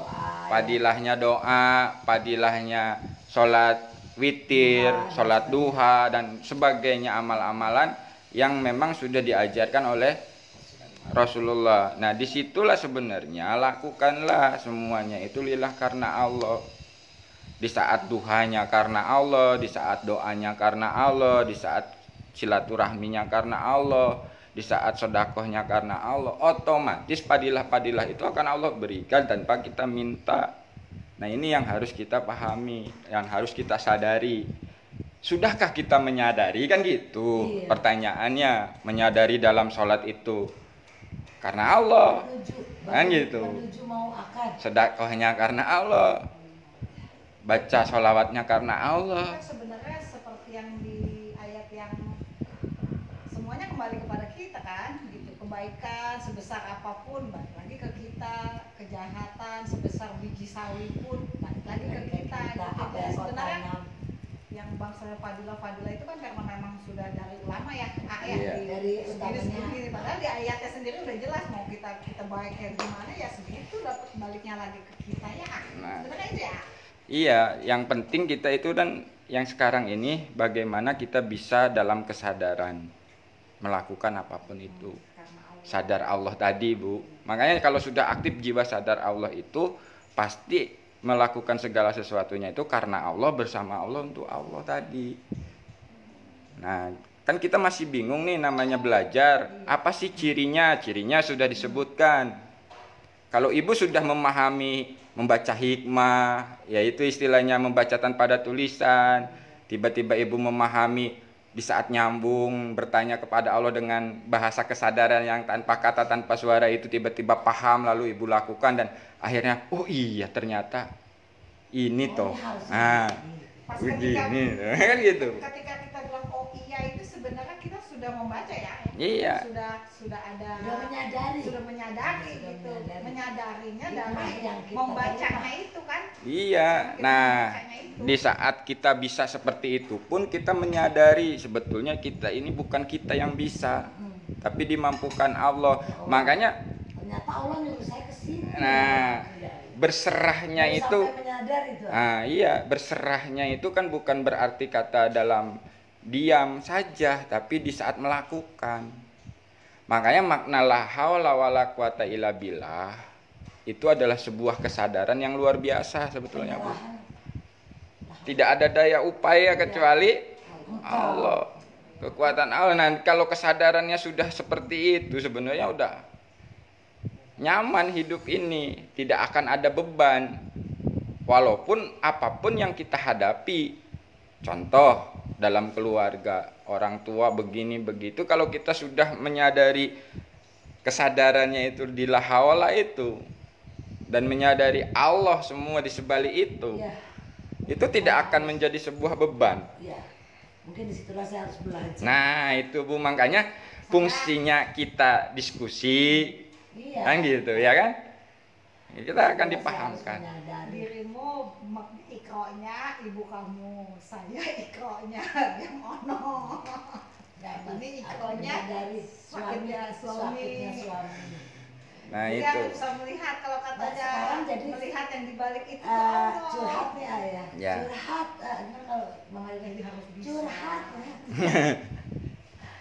Speaker 1: padilahnya doa, padilahnya sholat witir, sholat duha, dan sebagainya amal-amalan yang memang sudah diajarkan oleh Rasulullah. Nah disitulah sebenarnya lakukanlah semuanya itu lillah karena Allah. Di saat duhanya karena Allah, di saat doanya karena Allah, di saat silaturahminya karena Allah, di saat sedekahnya karena Allah, otomatis padilah-padilah itu akan Allah berikan tanpa kita minta. Nah ini yang harus kita pahami, yang harus kita sadari. Sudahkah kita menyadari kan gitu? Iya. Pertanyaannya, menyadari dalam sholat itu karena Allah, kan gitu. Sedekahnya karena Allah, baca sholawatnya karena Allah.
Speaker 3: Sebenarnya seperti yang di ayat yang semuanya kembali kepada kita kan, gitu. Kebaikan sebesar apapun balik lagi ke kita, kejahatan sebesar biji sawi pun balik lagi ke kita. Gitu. Sebenarnya yang bangsanya fadilah itu kan karena memang sudah dari lama ya ayat
Speaker 2: dari
Speaker 3: sendiri. Padahal di ayatnya sendiri udah jelas mau kita baik kayak gimana ya segitu dapat baliknya lagi ke kita ya. Sebenarnya itu ya.
Speaker 1: Iya, yang penting kita itu dan yang sekarang ini bagaimana kita bisa dalam kesadaran melakukan apapun itu. Sadar Allah tadi, Bu. Makanya kalau sudah aktif jiwa sadar Allah itu pasti melakukan segala sesuatunya itu karena Allah, bersama Allah, untuk Allah tadi. Nah, kan kita masih bingung nih namanya belajar. Apa sih cirinya? Cirinya sudah disebutkan. Kalau ibu sudah memahami membaca hikmah, yaitu istilahnya membaca tanpa ada tulisan, tiba-tiba ibu memahami di saat nyambung bertanya kepada Allah dengan bahasa kesadaran yang tanpa kata, tanpa suara itu tiba-tiba paham, lalu ibu lakukan dan akhirnya oh iya ternyata ini toh. Nah, begini kan gitu.
Speaker 3: Ketika kita bilang oh iya itu sebenarnya kita sudah membaca ya.
Speaker 1: Iya.
Speaker 3: Sudah ada.
Speaker 2: Sudah menyadari.
Speaker 3: Sudah menyadari
Speaker 2: Sudah
Speaker 3: gitu.
Speaker 2: menyadari.
Speaker 3: Menyadarinya
Speaker 2: Itulah
Speaker 3: dari
Speaker 2: yang kita
Speaker 3: membacanya
Speaker 2: terima.
Speaker 3: itu kan.
Speaker 1: Iya. Nah, di saat kita bisa seperti itu pun kita menyadari sebetulnya kita ini bukan kita yang bisa, tapi dimampukan Allah. Makanya
Speaker 2: Ternyata Allah nyuruh saya ke sini.
Speaker 1: nah, berserahnya
Speaker 2: Baru
Speaker 1: itu
Speaker 2: sampai menyadar itu.
Speaker 1: iya, berserahnya itu kan bukan berarti kata dalam diam saja, tapi di saat melakukan. Makanya makna la haula wala quwata illa billah itu adalah sebuah kesadaran yang luar biasa sebetulnya, Bu. Tidak ada daya upaya kecuali Allah. Kekuatan Allah. Nah, kalau kesadarannya sudah seperti itu sebenarnya udah nyaman hidup ini, tidak akan ada beban. Walaupun apapun yang kita hadapi, contoh dalam keluarga, orang tua begini begitu, kalau kita sudah menyadari kesadarannya itu di la haula itu dan menyadari Allah semua di sebalik itu,
Speaker 2: Iya.
Speaker 1: itu tidak akan menjadi sebuah beban.
Speaker 2: Iya. Mungkin disitulah saya harus belajar.
Speaker 1: Nah itu Bu, makanya fungsinya kita diskusi,
Speaker 2: Iya.
Speaker 1: kan gitu ya kan? Kita akan
Speaker 2: Saya harus
Speaker 1: dipahamkan.
Speaker 2: menyadari.
Speaker 3: Dirimu ikronya ibu kamu, saya ikronya yang ono.
Speaker 2: Nah,
Speaker 3: Ini
Speaker 2: aku
Speaker 3: ikronya
Speaker 2: menyadari
Speaker 3: sakitnya suami.
Speaker 2: sakitnya suami.
Speaker 1: Nah
Speaker 3: Jadi
Speaker 1: itu
Speaker 3: aku bisa melihat kalau katanya
Speaker 2: sekarang jadi,
Speaker 3: melihat yang dibalik itu Allah.
Speaker 2: Curhat nih ayah.
Speaker 1: Ya.
Speaker 2: Curhat. Kan kalau Mama
Speaker 3: Jadi
Speaker 2: Ina
Speaker 3: harus bisa.
Speaker 2: curhat.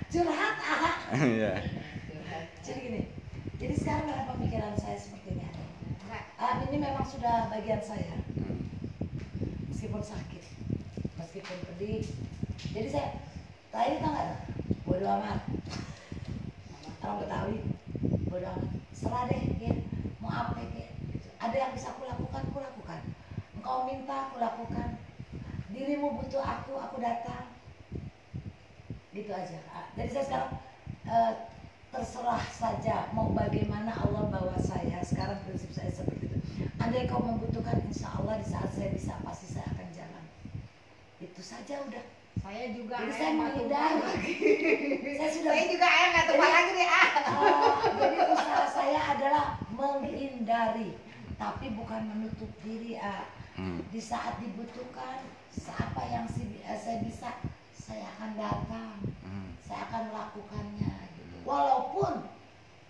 Speaker 2: Curhat ah.
Speaker 1: ya.
Speaker 2: Jadi gini. Jadi sekarang dalam pemikiran saya seperti ini.
Speaker 3: Enggak.
Speaker 2: Ini memang sudah bagian saya. Meskipun sakit, meskipun pedih. Jadi saya tadi tau nggak? Bodoh amat. Orang Betawi, bodoh amat. Serah deh, ya. Mau apa ya? Ada yang bisa aku lakukan, aku lakukan. Engkau minta, aku lakukan. Dirimu butuh aku datang. Gitu aja. Jadi saya sekarang terserah saja mau bagaimana Allah bawa saya. Sekarang prinsip saya seperti itu. Andai kau membutuhkan, insya Allah di saat saya bisa pasti saya akan jalan. Itu saja udah.
Speaker 3: Saya juga
Speaker 2: Jadi
Speaker 3: ayah
Speaker 2: saya
Speaker 3: nggak tumpah
Speaker 2: menghindari.
Speaker 3: lagi.
Speaker 2: Saya sudah.
Speaker 3: Saya juga ayah nggak tumpah
Speaker 2: Jadi-
Speaker 3: lagi nih
Speaker 2: Jadi usaha saya adalah menghindari, tapi bukan menutup diri. Di saat dibutuhkan, apa yang saya bisa, saya akan datang. Saya akan melakukannya. Gitu. Walaupun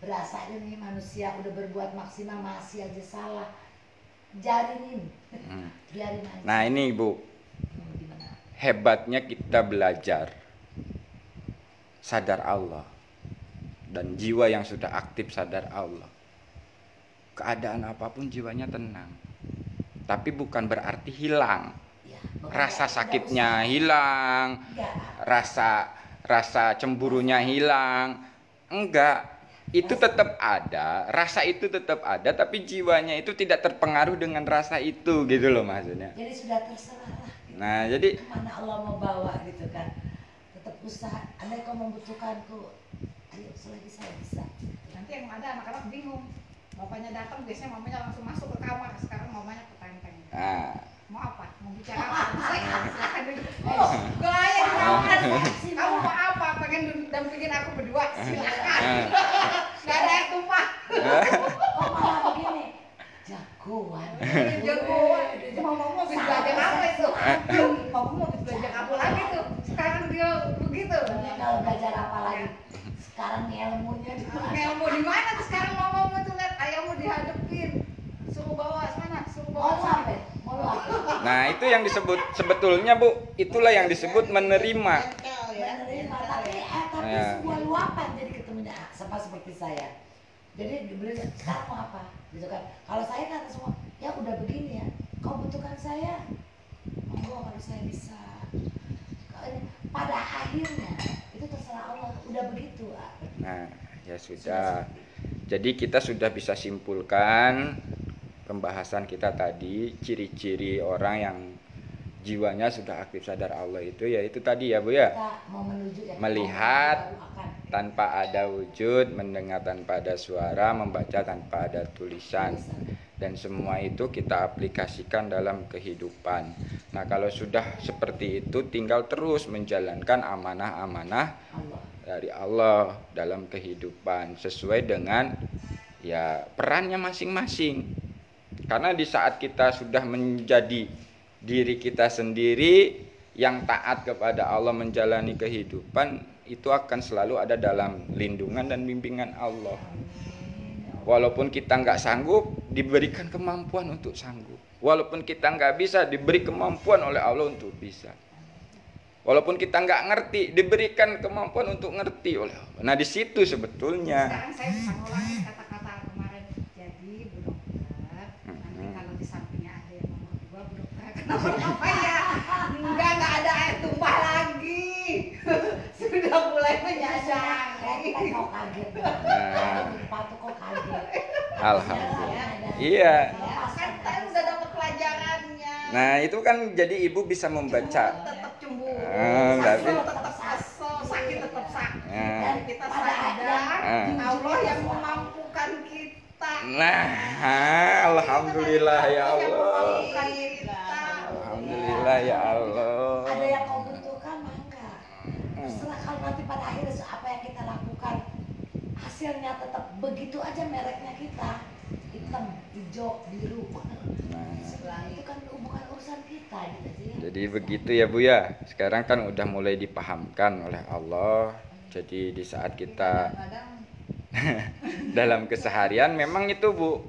Speaker 2: berasa ini manusia udah berbuat maksimal masih aja salah, jalinin, biarin aja.
Speaker 1: Nah ini Bu,
Speaker 2: Gimana?
Speaker 1: hebatnya kita belajar sadar Allah dan jiwa yang sudah aktif sadar Allah. Keadaan apapun jiwanya tenang, tapi bukan berarti hilang.
Speaker 2: Ya,
Speaker 1: Rasa
Speaker 2: udah
Speaker 1: sakitnya
Speaker 2: usaha.
Speaker 1: hilang,
Speaker 2: Enggak.
Speaker 1: rasa cemburunya hilang. Enggak, itu tetap ada, rasa itu tetap ada, tapi jiwanya itu tidak terpengaruh dengan rasa itu, gitu loh maksudnya.
Speaker 2: Jadi sudah terserah lah. Gitu.
Speaker 1: Nah jadi
Speaker 2: Kemana Allah mau bawa gitu kan. Tetap usaha. Andai kau membutuhkanku, ayo selagi saya bisa.
Speaker 3: Nanti yang ada anak-anak bingung. Bapaknya datang biasanya mamanya langsung masuk ke kamar. Sekarang mamanya ke tenteng.
Speaker 1: nah,
Speaker 3: Mau apa? Mau bicara apa? Silakan duduk.
Speaker 2: Oh,
Speaker 3: Gaya silakan.
Speaker 2: si
Speaker 3: Kamu mau
Speaker 2: malah.
Speaker 3: apa? Pengen dampingin aku berdua? Silakan. Gak ada yang tumpah.
Speaker 2: Oh malah begini. Jagoan.
Speaker 3: Jagoan. Mama mau habis belajar apa itu? Mama mau habis belajar apa lagi tuh? Sekarang dia begitu.
Speaker 2: Sebenarnya kalau belajar apa lagi? Sekarang ilmunya di mana?
Speaker 3: Ilmu di mana tuh sekarang mama mau tuh lihat ayahmu dihadepin. Suruh bawa sana, suruh bawa
Speaker 2: Mau lu apa? Mau lu apa?
Speaker 1: nah itu yang disebut sebetulnya Bu, itulah yang disebut menerima.
Speaker 4: Mental ya.
Speaker 2: Menerima,
Speaker 4: mental
Speaker 2: tapi
Speaker 4: ya.
Speaker 2: tapi sebuah luapan jadi ketemunya sama seperti saya. Jadi dibeli sekarang mau apa? Gitu kan. Kalau saya kata semua, ya udah begini ya. Kau butuhkan saya, monggo kalau saya bisa. Pada akhirnya itu terserah Allah. Udah begitu.
Speaker 1: Nah ya sudah, jadi kita sudah bisa simpulkan pembahasan kita tadi, ciri-ciri orang yang jiwanya sudah aktif sadar Allah itu, yaitu tadi ya Bu ya,
Speaker 2: Kita mau menuju ya.
Speaker 1: melihat
Speaker 2: baru akan.
Speaker 1: tanpa ada wujud, mendengar tanpa ada suara, membaca tanpa ada tulisan, dan semua itu kita aplikasikan dalam kehidupan. Nah kalau sudah seperti itu, tinggal terus menjalankan amanah-amanah
Speaker 2: Allah.
Speaker 1: dari Allah dalam kehidupan sesuai dengan ya perannya masing-masing. Karena di saat kita sudah menjadi diri kita sendiri yang taat kepada Allah menjalani kehidupan, itu akan selalu ada dalam lindungan dan bimbingan Allah. Walaupun kita nggak sanggup, diberikan kemampuan untuk sanggup. Walaupun kita nggak bisa, diberi kemampuan oleh Allah untuk bisa. Walaupun kita nggak ngerti, diberikan kemampuan untuk ngerti oleh Allah. Nah di situ sebetulnya.
Speaker 3: Sekarang saya bisa ngulangi kata-kata kemarin. Jadi Bu Dokter, nanti kalau di sampingnya ada yang nomor 2, Bu Dokter kenapa ya? Enggak ada air tumpah lagi. Sudah mulai menyadari.
Speaker 2: Kok kaget.
Speaker 1: Nah.
Speaker 2: Sepatu kok kaget.
Speaker 1: Alhamdulillah. Iya.
Speaker 3: Kan saya udah dapat pelajarannya.
Speaker 1: Nah itu kan jadi ibu bisa membaca.
Speaker 3: Tetap cemburu.
Speaker 1: Tapi
Speaker 3: Tetap kesel, sakit tetap sakit.
Speaker 1: Nah.
Speaker 3: Dan kita sadar Allah yang memampukan kita.
Speaker 1: Nah, alhamdulillah ya Allah. Alhamdulillah ya Allah.
Speaker 2: Ada yang kau butuhkan maka terserah, kalau nanti pada akhirnya apa yang kita lakukan hasilnya tetap begitu aja mereknya kita hitam, hijau, biru. Setelah itu kan bukan urusan kita gitu sih.
Speaker 1: Jadi begitu ya Bu ya. Sekarang kan udah mulai dipahamkan oleh Allah. Jadi di saat kita dalam keseharian memang itu Bu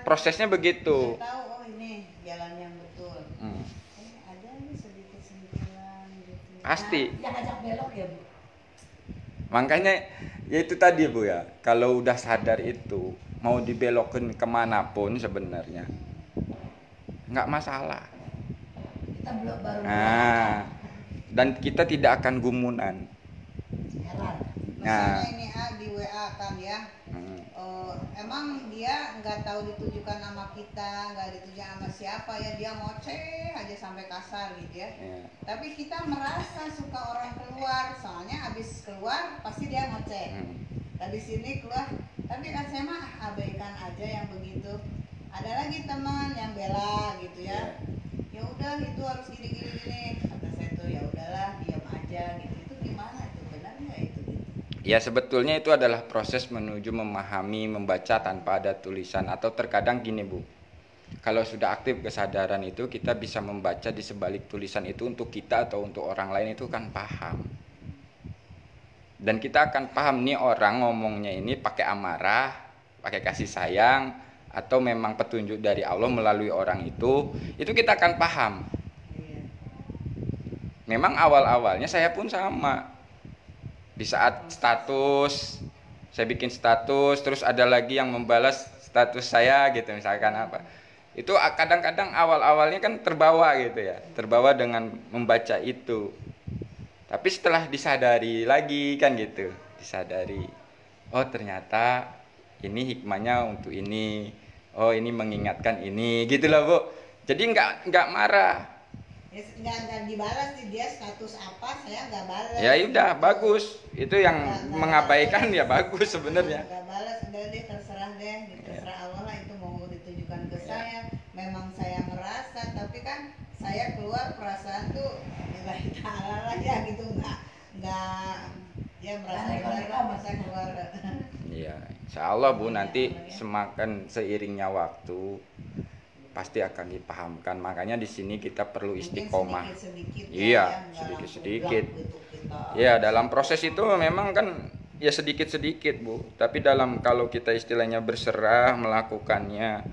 Speaker 1: prosesnya begitu.
Speaker 4: Saya tahu oh ini jalan yang betul. Ada nih sedikit sentilan gitu.
Speaker 1: Pasti.
Speaker 2: Nah, yang ajak belok ya Bu.
Speaker 1: Makanya ya itu tadi Bu ya. Kalau udah sadar itu mau dibelokkan kemanapun sebenarnya nggak masalah.
Speaker 2: Kita belum baru.
Speaker 1: Nah, dan kita tidak akan gumunan.
Speaker 2: Heran.
Speaker 1: Nah.
Speaker 4: Misalnya ini A di WA kan ya. Emang dia nggak tahu ditujukan nama kita, nggak ditujukan sama siapa ya, dia ngoceh aja sampai kasar gitu ya. Tapi kita merasa suka orang keluar, soalnya habis keluar pasti dia ngoceh. Habis ini keluar, tapi kan saya mah abaikan aja yang begitu. Ada lagi teman yang bela gitu ya. Ya udah itu harus gini. Kata saya tuh ya udahlah diam aja gitu. Itu gimana itu, benar nggak itu?
Speaker 1: Ya sebetulnya itu adalah proses menuju memahami, membaca tanpa ada tulisan. Atau terkadang gini Bu, kalau sudah aktif kesadaran itu kita bisa membaca di sebalik tulisan itu untuk kita atau untuk orang lain itu kan paham. Dan kita akan paham nih orang ngomongnya ini pakai amarah, pakai kasih sayang, atau memang petunjuk dari Allah melalui orang itu kita akan paham. Memang awal-awalnya saya pun sama. Di saat status, saya bikin status, terus ada lagi yang membalas status saya gitu misalkan apa. Itu kadang-kadang awal-awalnya kan terbawa gitu ya, terbawa dengan membaca itu. Tapi setelah disadari lagi kan gitu, disadari, oh ternyata ini hikmahnya untuk ini, oh ini mengingatkan ini, gitu loh Bu. Jadi nggak marah.
Speaker 4: Ya, nggak dibalas sih, dia status apa saya nggak balas.
Speaker 1: Ya udah bagus, itu yang mengabaikan ya bagus sebenarnya.
Speaker 4: Nggak balas, udah deh terserah deh, terserah Allah lah itu mau ditujukan ke saya. Memang saya merasa, tapi kan saya keluar perasaan tuh lillahi ta'ala lah ya gitu, nggak ya merasa keluar.
Speaker 1: Iya, insya Allah Bu nanti semakin seiringnya waktu pasti akan dipahamkan. Makanya di sini kita perlu istiqomah. Iya, sedikit-sedikit. Ya, dalam proses itu memang kan ya sedikit-sedikit Bu. Tapi kalau kita istilahnya berserah melakukannya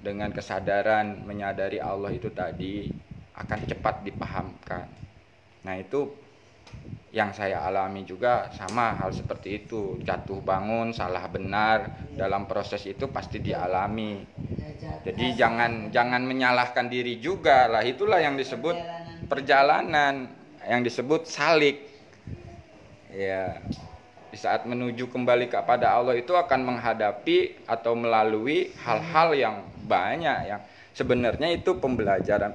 Speaker 1: dengan kesadaran menyadari Allah itu tadi akan cepat dipahamkan. Nah, itu yang saya alami juga sama hal seperti itu, jatuh bangun, salah benar, dalam proses itu pasti dialami. Jadi jangan menyalahkan diri juga lah, itulah yang disebut perjalanan, yang disebut salik. Ya, di saat menuju kembali kepada Allah itu akan menghadapi atau melalui hal-hal yang banyak yang sebenarnya itu pembelajaran.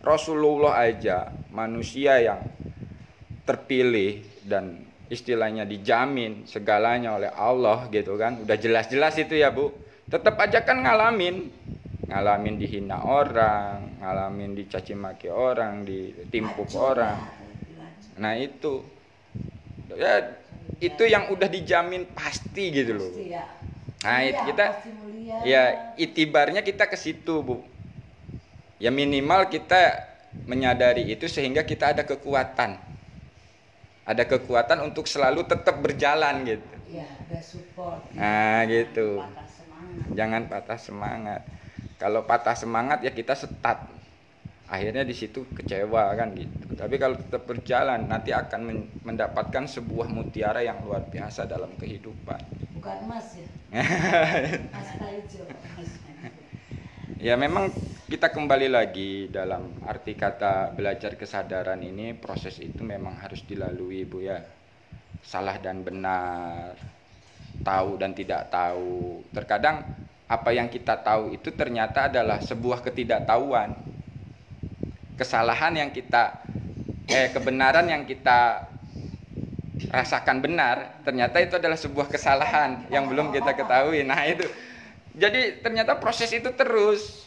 Speaker 1: Rasulullah aja manusia yang terpilih dan istilahnya dijamin segalanya oleh Allah gitu kan, udah jelas-jelas itu ya Bu, tetap aja kan ngalamin dihina orang, ngalamin dicaci maki orang, ditimpuk orang. Nah itu gitu ya, itu yang udah dijamin pasti gitu loh.
Speaker 2: Pasti ya.
Speaker 1: Nah
Speaker 2: Iya,
Speaker 1: kita
Speaker 2: pasti mulia.
Speaker 1: ya itibarnya kita ke situ Bu, ya minimal kita menyadari itu sehingga kita ada kekuatan untuk selalu tetap berjalan gitu.
Speaker 2: Iya, ada support.
Speaker 1: Nah gitu,
Speaker 3: Patah semangat.
Speaker 1: jangan patah semangat. Kalau patah semangat ya kita setat, akhirnya di situ kecewa kan gitu. Tapi kalau tetap berjalan nanti akan mendapatkan sebuah mutiara yang luar biasa dalam kehidupan.
Speaker 2: Bukan emas ya. Mas hijau.
Speaker 1: Ya memang kita kembali lagi dalam arti kata belajar kesadaran ini, proses itu memang harus dilalui Bu ya. Salah dan benar, tahu dan tidak tahu. Terkadang apa yang kita tahu itu ternyata adalah sebuah ketidaktahuan. Kesalahan yang kita kebenaran yang kita rasakan benar, ternyata itu adalah sebuah kesalahan yang belum kita ketahui. Nah itu. Jadi ternyata proses itu terus.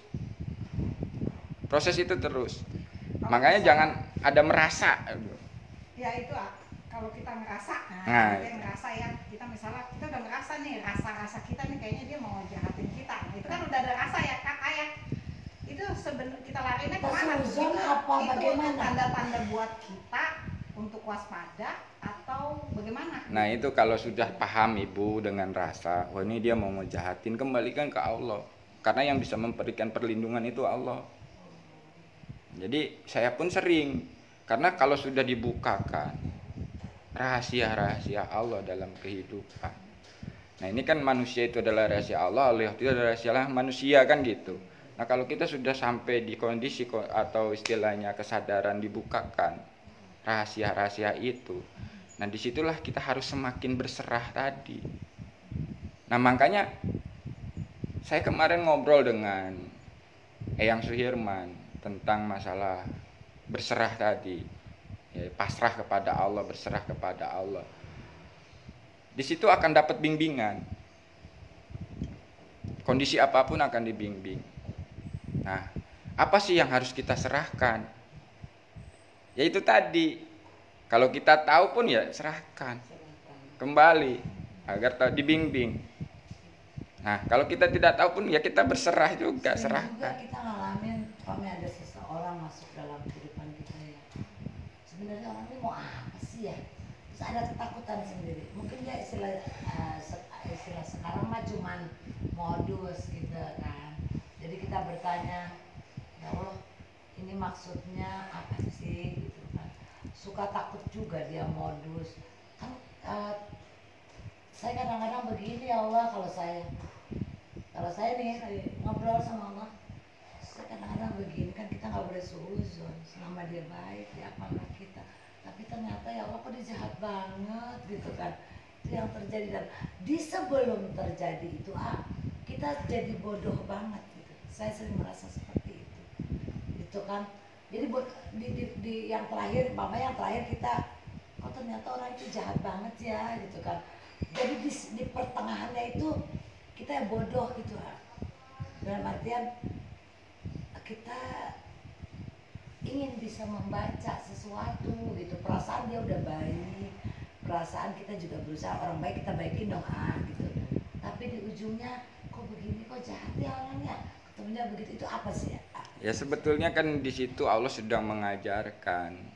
Speaker 1: Makanya jangan ada merasa.
Speaker 3: Ya itu kalau kita ngerasa,
Speaker 1: Nah,
Speaker 3: kita ngerasa ya, kita misalnya kita udah ngerasa nih rasa kita nih kayaknya dia mau jahatin kita. Nah, itu kan udah ada rasa ya Kak Ayah. Itu sebenarnya kita larinya kemana?
Speaker 2: Suzon apa
Speaker 3: itu
Speaker 2: bagaimana?
Speaker 3: Tanda-tanda buat kita untuk waspada atau bagaimana?
Speaker 1: Nah itu kalau sudah paham Ibu dengan rasa, wah ini dia mau ngejahatin, kembalikan ke Allah. Karena yang bisa memberikan perlindungan itu Allah. Jadi saya pun sering, karena kalau sudah dibukakan rahasia-rahasia Allah dalam kehidupan. Nah ini kan manusia itu adalah rahasia Allah, Allah itu adalah rahasia manusia kan gitu. Nah kalau kita sudah sampai di kondisi atau istilahnya kesadaran dibukakan rahasia-rahasia itu, nah disitulah kita harus semakin berserah tadi. Nah makanya saya kemarin ngobrol dengan Eyang Suhirman tentang masalah berserah tadi, ya, pasrah kepada Allah, berserah kepada Allah. Di situ akan dapat bimbingan. Kondisi apapun akan dibimbing. Nah, apa sih yang harus kita serahkan? Ya itu tadi. Kalau kita tahu pun ya serahkan. Kembali agar dibimbing. Nah, kalau kita tidak tahu pun ya kita berserah juga, serahkan.
Speaker 2: Juga kita ngalamin kami ada seseorang masuk dalam kehidupan kita ya. Sebenarnya orang ini mau apa sih ya? Terus ada ketakutan sendiri. Mungkin ya istilah sekarang mah cuman modus gitu kan. Jadi kita bertanya, ya Allah, ini maksudnya apa sih gitu kan. Suka takut juga dia modus. Kan saya kadang-kadang begini ya Allah, kalau saya nih ngobrol sama Allah, saya kadang-kadang begini kan, kita nggak boleh suuzon selama dia baik dia apalah kita, tapi ternyata ya Allah kok dia jahat banget gitu kan. Itu yang terjadi, dan di sebelum terjadi itu kita jadi bodoh banget gitu. Saya sering merasa seperti itu gitu kan. Jadi di yang terakhir, yang terakhir kita, kok ternyata orang itu jahat banget ya gitu kan. Jadi di pertengahannya itu kita bodoh gitu, dalam artian kita ingin bisa membaca sesuatu gitu, perasaan dia udah baik, perasaan kita juga berusaha orang baik, kita baikin dong gitu, tapi di ujungnya kok begini, kok jahat ya orangnya, ketemunya begitu. Itu apa sih ya?
Speaker 1: Ya sebetulnya kan di situ Allah sedang mengajarkan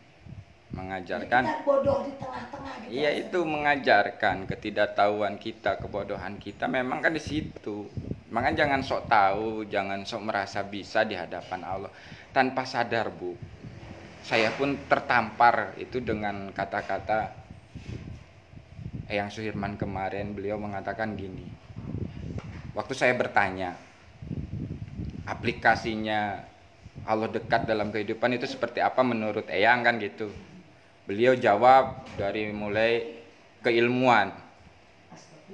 Speaker 2: kita bodoh di tengah-tengah gitu.
Speaker 1: Iya itu mengajarkan ketidaktahuan kita, kebodohan kita, memang kan di situ. Makanya jangan sok tahu, jangan sok merasa bisa di hadapan Allah tanpa sadar Bu. Saya pun tertampar itu dengan kata-kata Eyang Suhirman kemarin. Beliau mengatakan gini, waktu saya bertanya aplikasinya Allah dekat dalam kehidupan itu seperti apa menurut Eyang kan gitu. Beliau jawab dari mulai keilmuan.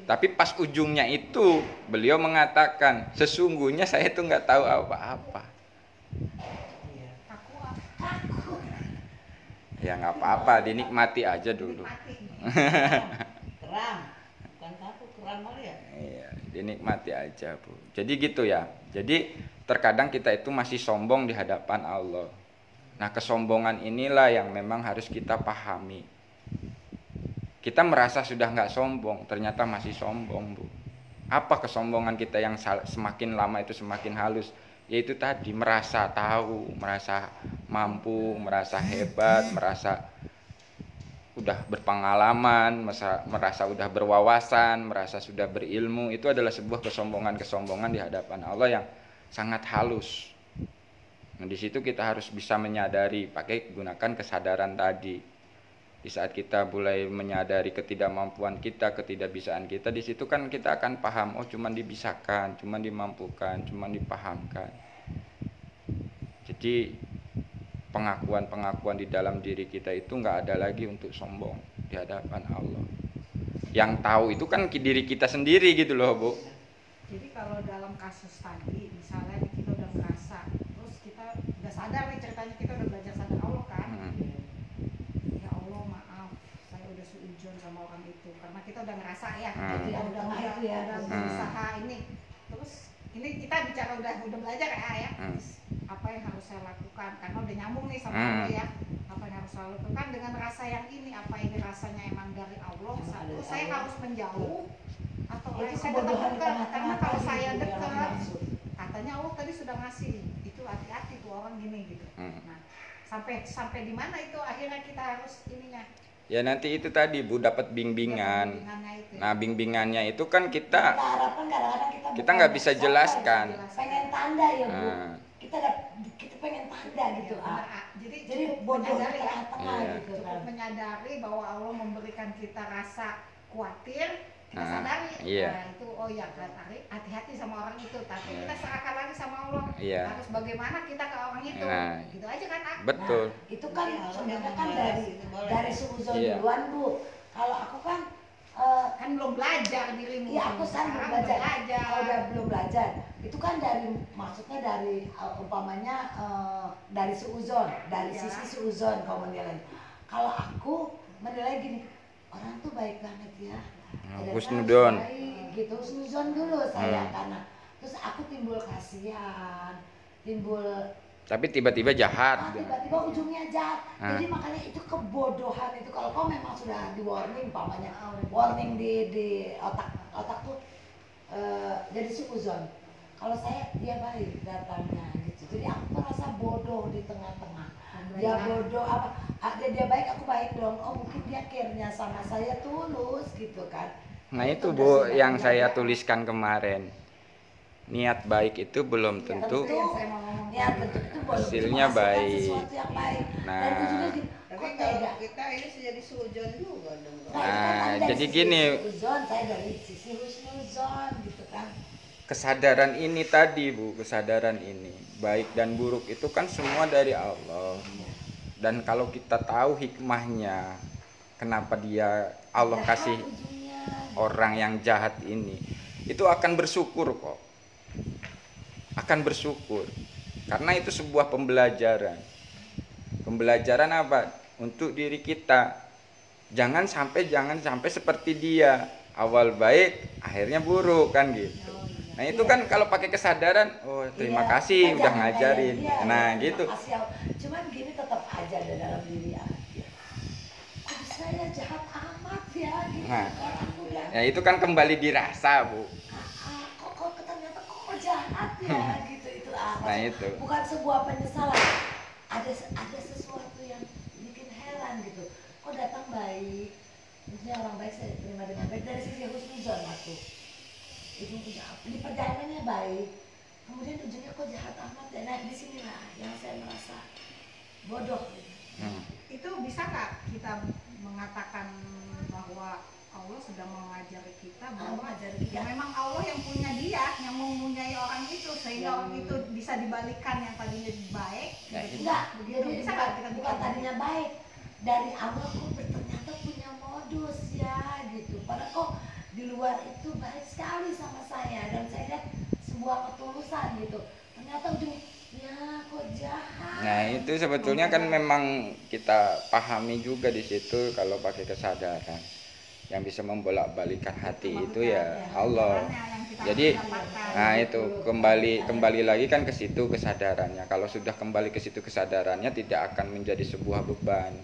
Speaker 1: Tapi pas ujungnya itu beliau mengatakan, sesungguhnya saya itu nggak tahu apa-apa. Ya nggak apa-apa, dinikmati aja dulu.
Speaker 2: Keram, bukan takut, keram ya.
Speaker 1: Iya, dinikmati aja Bu. Jadi gitu ya. Jadi terkadang kita itu masih sombong di hadapan Allah. Nah kesombongan inilah yang memang harus kita pahami. Kita merasa sudah nggak sombong, ternyata masih sombong, Bu. Apa kesombongan kita yang semakin lama itu semakin halus? Yaitu tadi merasa tahu, merasa mampu, merasa hebat, merasa udah berpengalaman, merasa udah berwawasan, merasa sudah berilmu. Itu adalah sebuah kesombongan di hadapan Allah yang sangat halus. Nah, di situ kita harus bisa menyadari, gunakan kesadaran tadi. Di saat kita mulai menyadari ketidakmampuan kita, ketidakbisaan kita, di situ kan kita akan paham, oh cuman dibisakan, cuman dimampukan, cuman dipahamkan. Jadi pengakuan-pengakuan di dalam diri kita itu nggak ada lagi untuk sombong di hadapan Allah. Yang tahu itu kan diri kita sendiri gitu loh, Bu.
Speaker 3: Jadi kalau dalam kasus tadi, misalnya kita udah merasa, terus kita udah sadar nih ceritanya, kita udah belajar sadar Allah kan. Ya Allah maaf, saya udah suudzon sama orang itu, karena kita udah ngerasa ya, kita udah berusaha ini. Terus ini kita bicara udah belajar ya. Terus apa yang harus saya lakukan? Karena udah nyambung nih sama Allah ya. Apa yang harus saya lakukan dengan rasa yang ini? Apa ini rasanya emang dari Allah? Satu, saya harus menjauh atau saya tetap dekat? Karena kalau saya dekat, katanya Allah tadi sudah ngasih itu, hati-hati tuh orang gini gitu. Nah, sampai di mana itu akhirnya kita harus ininya?
Speaker 1: Ya nanti itu tadi, Bu, dapat bimbingan. Nah, bimbingannya itu kan kita
Speaker 2: harapkan kadang-kadang
Speaker 1: kita nggak bisa jelaskan.
Speaker 2: Pengen tanda ya, Bu. Kita pengen tanda gitu. Jadi bodoh
Speaker 3: menyadari ya,
Speaker 2: gitu kan.
Speaker 3: Cukup menyadari bahwa Allah memberikan kita rasa khawatir, kita sadari.
Speaker 1: Iya.
Speaker 3: Nah, itu oh ya, hati-hati sama orang itu. Tapi kita serahkan lagi sama Allah. Harus bagaimana kita ke orang itu. Gitu aja kan, Ak?
Speaker 1: Betul.
Speaker 2: Nah, itu kan sebenarnya kan dari suudzon duluan, Bu. Kalau aku kan
Speaker 3: kan belum belajar dirimu.
Speaker 2: Iya, aku kan belum belajar. Kalau udah belum belajar, itu kan maksudnya dari umpamanya dari suudzon, dari sisi suudzon kau menilai. Kalau aku menilai gini, orang tuh baik banget ya.
Speaker 1: Husnudon.
Speaker 2: Gitu, husnudon dulu saya karena terus aku timbul kasihan,
Speaker 1: tapi tiba-tiba jahat.
Speaker 2: Tiba-tiba ujungnya jahat. Jadi makanya itu kebodohan itu. Kalau kau memang sudah di warning, umpamanya warning di otak tuh jadi suudzon. Kalau saya dia baik datangnya gitu. Jadi aku merasa bodoh di tengah-tengah. Dia bodoh dia baik, aku baik dong. Oh mungkin dia care-nya sama saya tulus gitu kan.
Speaker 1: Nah itu, Bu, yang saya tuliskan kemarin. Niat baik itu belum tentu hasilnya baik.
Speaker 2: Nah,
Speaker 4: tapi kalau kita ini jadi suudzon juga dong.
Speaker 1: Nah, jadi gini,
Speaker 2: saya dari sisi husnuzon gitu kan.
Speaker 1: Kesadaran ini tadi, Bu, kesadaran ini baik dan buruk itu kan semua dari Allah. Dan kalau kita tahu hikmahnya, kenapa Allah kasih orang yang jahat ini, itu akan bersyukur kok. Akan bersyukur. Karena itu sebuah pembelajaran. Pembelajaran apa? Untuk diri kita. Jangan sampai seperti dia. Awal baik, akhirnya buruk kan gitu. Nah itu kan kalau pakai kesadaran, oh terima kasih udah ngajarin. Nah gitu.
Speaker 2: Cuman gini tetap aja ada dalam diri aja. Kok bisa ya jahat amat ya gitu.
Speaker 1: Nah, ya itu kan kembali dirasa, Bu.
Speaker 2: Kok ternyata kok jahat ya gitu itu apa?
Speaker 1: Nah itu.
Speaker 2: Bukan sebuah penyesalan. Ada sesuatu yang bikin heran gitu. Kok datang baik? Maksudnya orang baik saya terima dengan baik dari sisi husnuzon aku. Di perjalanannya baik, kemudian ujungnya kok jahat amat ya. Nah disinilah yang saya merasa bodoh gitu.
Speaker 3: Itu bisa nggak kita mengatakan bahwa Allah sedang mengajari kita bahwa ya memang Allah yang punya dia, yang mempunyai orang itu, sehingga orang itu bisa dibalikan yang tadinya baik.
Speaker 2: Enggak, bisa bukan tadinya baik. Dari awal kok ternyata punya modus ya gitu. Padahal kok di luar itu baik sekali sama saya dan saya lihat sebuah ketulusan gitu. Ternyata ujungnya ya kok jahat.
Speaker 1: Nah itu sebetulnya kan memang kita pahami juga di situ kalau pakai kesadaran. Yang bisa membolak-balikan hati itu ya Allah. Jadi nah itu kembali lagi kan ke situ kesadarannya. Kalau sudah kembali ke situ kesadarannya tidak akan menjadi sebuah beban.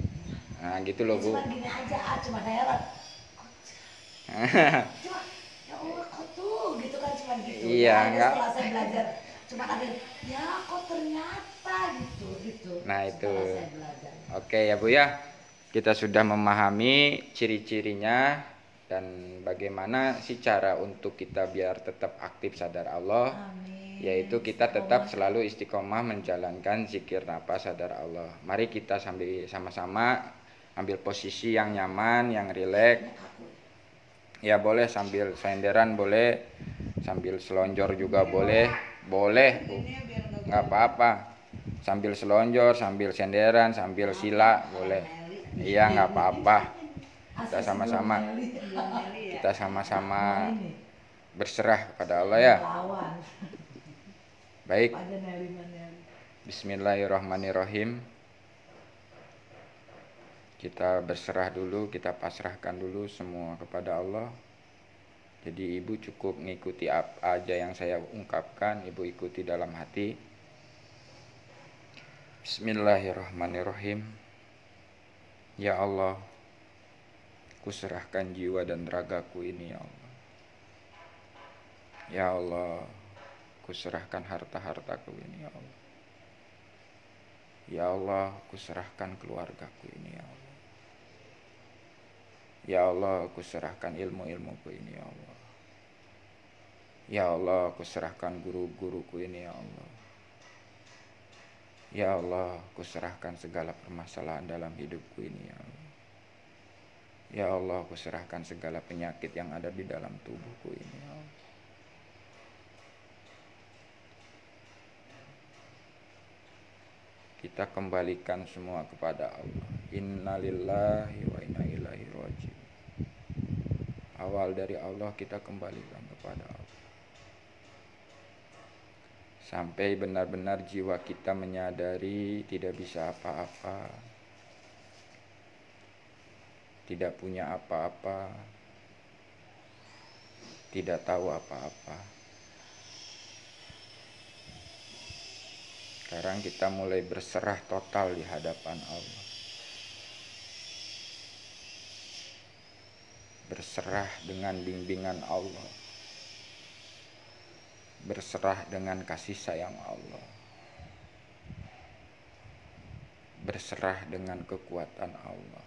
Speaker 1: Nah gitu loh, Bu.
Speaker 2: Cuma gini aja, cuma heran. Cuma ya Allah kok tuh gitu kan, cuma gitu.
Speaker 1: Iya,
Speaker 2: Ya,
Speaker 1: enggak.
Speaker 2: setelah saya belajar cuma ada ya kok ternyata gitu.
Speaker 1: Nah, itu.
Speaker 2: Setelah saya belajar.
Speaker 1: Oke ya Bu ya. Kita sudah memahami ciri-cirinya dan bagaimana sih cara untuk kita biar tetap aktif sadar Allah.
Speaker 2: Amin.
Speaker 1: Yaitu kita tetap selalu istiqomah menjalankan zikir nafas sadar Allah. Mari kita sambil sama-sama ambil posisi yang nyaman, yang rileks. Ya boleh sambil senderan boleh, sambil selonjor juga boleh, boleh Bu, nggak apa-apa. Sambil selonjor, sambil senderan, sambil sila boleh. Iya nggak apa-apa. Kita sama-sama, kita sama-sama berserah kepada Allah ya. Baik. Bismillahirrahmanirrahim. Kita berserah dulu, kita pasrahkan dulu semua kepada Allah. Jadi ibu cukup ngikuti apa aja yang saya ungkapkan, ibu ikuti dalam hati. Bismillahirrahmanirrahim. Ya Allah, kuserahkan jiwa dan ragaku ini ya Allah. Ya Allah, kuserahkan harta-hartaku ini ya Allah. Ya Allah, kuserahkan keluargaku ini ya Allah. Ya Allah, kuserahkan ilmu-ilmuku ini ya Allah. Ya Allah, kuserahkan guru-guruku ini ya Allah. Ya Allah, kuserahkan segala permasalahan dalam hidupku ini ya Allah. Ya Allah, kuserahkan segala penyakit yang ada di dalam tubuhku ini ya Allah. Kita kembalikan semua kepada Allah. Innalillahi wa inna ilaihi raji'un. Awal dari Allah kita kembalikan kepada Allah. Sampai benar-benar jiwa kita menyadari tidak bisa apa-apa, tidak punya apa-apa, tidak tahu apa-apa. Sekarang kita mulai berserah total di hadapan Allah. Berserah dengan bimbingan Allah. Berserah dengan kasih sayang Allah. Berserah dengan kekuatan Allah.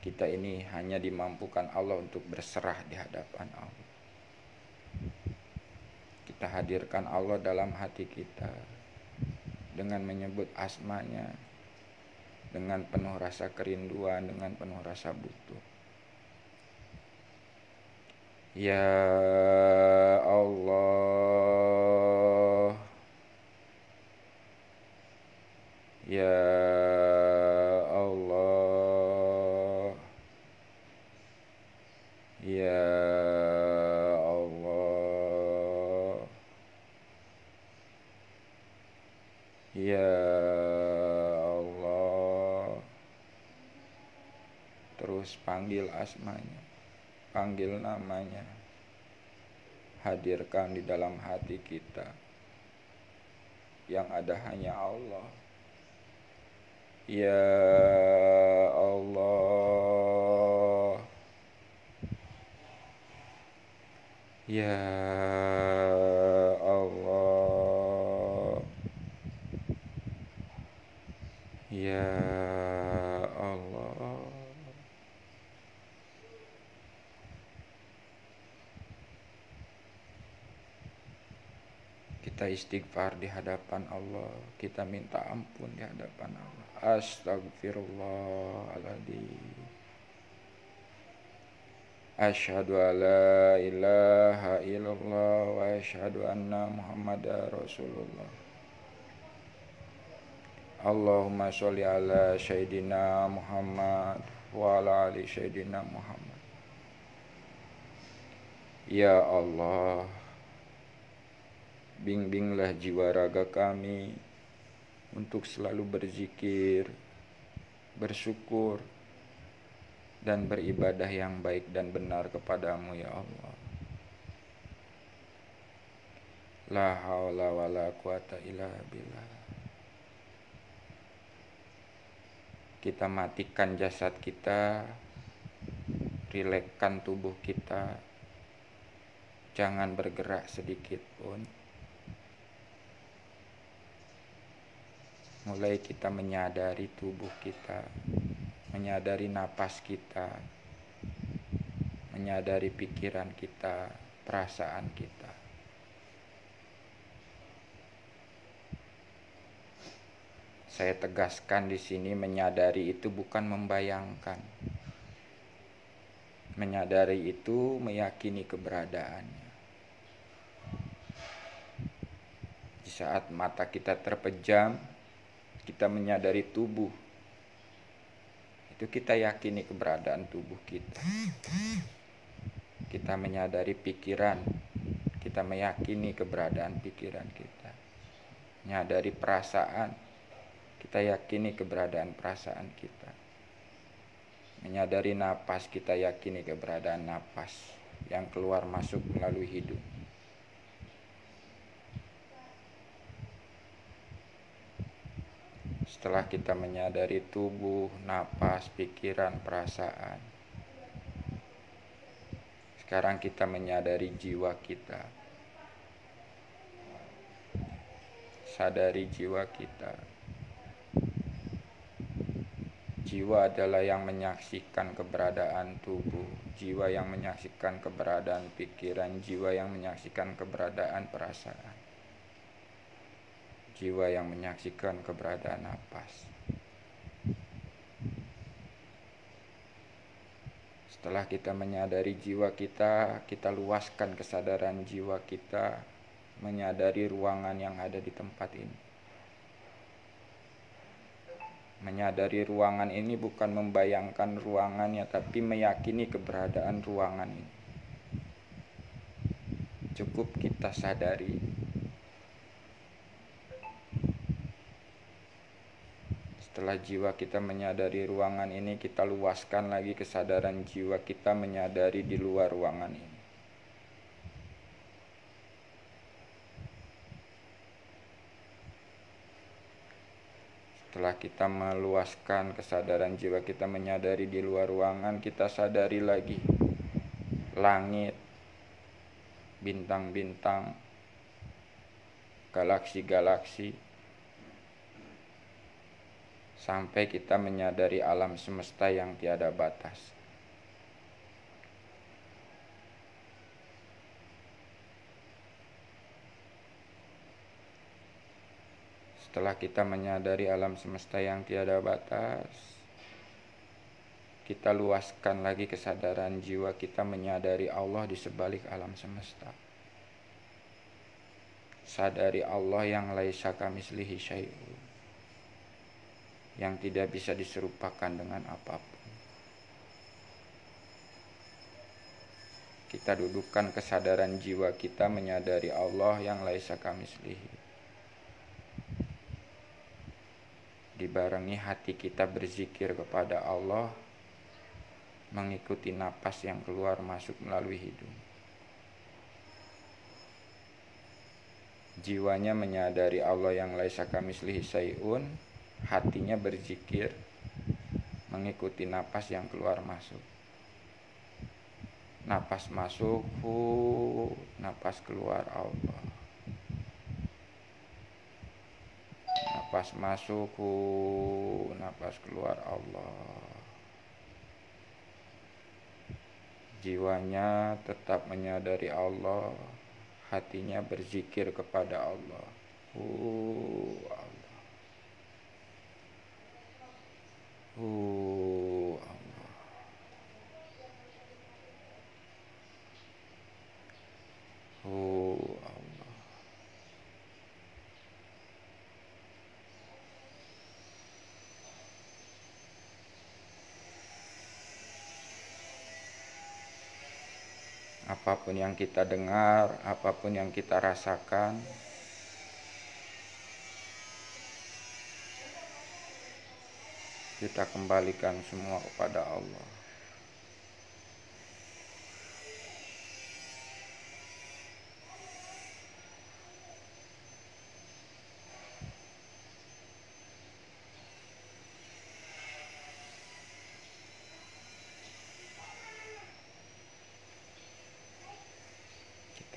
Speaker 1: Kita ini hanya dimampukan Allah untuk berserah di hadapan Allah. Kita hadirkan Allah dalam hati kita dengan menyebut asmanya, dengan penuh rasa kerinduan, dengan penuh rasa butuh. Ya Allah, Ya Allah, Ya Allah, Ya Allah. Terus panggil asmanya, panggil namanya, hadirkan di dalam hati kita yang ada hanya Allah. Ya Allah, Ya Allah, Ya Allah. Kita istighfar di hadapan Allah, kita minta ampun di hadapan Allah. Astagfirullahaladzim. Asyhadu alla ilaha illallah wa asyhadu anna Muhammadar Rasulullah. Allahumma sholli ala Sayyidina Muhammad wa ala ali Sayyidina Muhammad. Ya Allah, bimbinglah jiwa raga kami untuk selalu berzikir, bersyukur, dan beribadah yang baik dan benar kepadamu ya Allah. La haula wa la quwata illa billah. Kita matikan jasad kita, Rilekkan tubuh kita, jangan bergerak sedikit pun. Mulai kita menyadari tubuh kita, menyadari napas kita, menyadari pikiran kita, perasaan kita. Saya tegaskan di sini, menyadari itu bukan membayangkan. Menyadari itu meyakini keberadaannya. Di saat mata kita terpejam, kita menyadari tubuh. Itu kita yakini keberadaan tubuh kita. Kita menyadari pikiran, kita meyakini keberadaan pikiran kita. Menyadari perasaan, kita yakini keberadaan perasaan kita. Menyadari napas, kita yakini keberadaan napas yang keluar masuk melalui hidung. Setelah kita menyadari tubuh, napas, pikiran, perasaan, sekarang kita menyadari jiwa kita. Sadari jiwa kita. Jiwa adalah yang menyaksikan keberadaan tubuh, jiwa yang menyaksikan keberadaan pikiran, jiwa yang menyaksikan keberadaan perasaan, jiwa yang menyaksikan keberadaan napas. Setelah kita menyadari jiwa kita, kita luaskan kesadaran jiwa kita, menyadari ruangan yang ada di tempat ini. Menyadari ruangan ini bukan membayangkan ruangannya, tapi meyakini keberadaan ruangan ini. Cukup kita sadari. Setelah jiwa kita menyadari ruangan ini, kita luaskan lagi kesadaran jiwa kita menyadari di luar ruangan ini. Setelah kita meluaskan kesadaran jiwa kita menyadari di luar ruangan, kita sadari lagi langit, bintang-bintang, galaksi-galaksi, sampai kita menyadari alam semesta yang tiada batas. Setelah kita menyadari alam semesta yang tiada batas, kita luaskan lagi kesadaran jiwa kita menyadari Allah di sebalik alam semesta. Sadari Allah yang laisa kamitslihi syai'un, yang tidak bisa diserupakan dengan apapun. Kita dudukkan kesadaran jiwa kita menyadari Allah yang laisa kamitslihi. Dibarengi hati kita berzikir kepada Allah, mengikuti napas yang keluar masuk melalui hidung. Jiwanya menyadari Allah yang laisa kamitslihi syai'un, hatinya berzikir, mengikuti napas yang keluar masuk. Napas masuk, napas keluar Allah. Napas masuk, napas keluar Allah. Jiwanya tetap menyadari Allah, hatinya berzikir kepada Allah. Allah. Allah. Allah. Apapun yang kita dengar, apapun yang kita rasakan, kita kembalikan semua kepada Allah.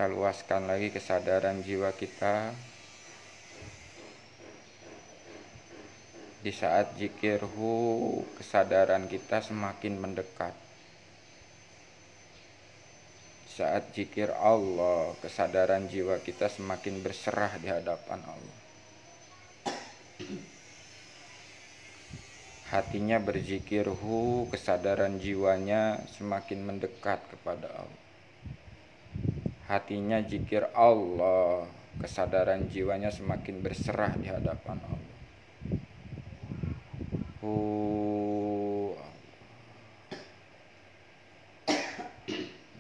Speaker 1: Kita luaskan lagi kesadaran jiwa kita. Di saat zikirhu, kesadaran kita semakin mendekat. Saat zikir Allah, kesadaran jiwa kita semakin berserah di hadapan Allah. Hatinya berzikirhu, kesadaran jiwanya semakin mendekat kepada Allah. Hatinya zikir Allah, kesadaran jiwanya semakin berserah di hadapan Allah.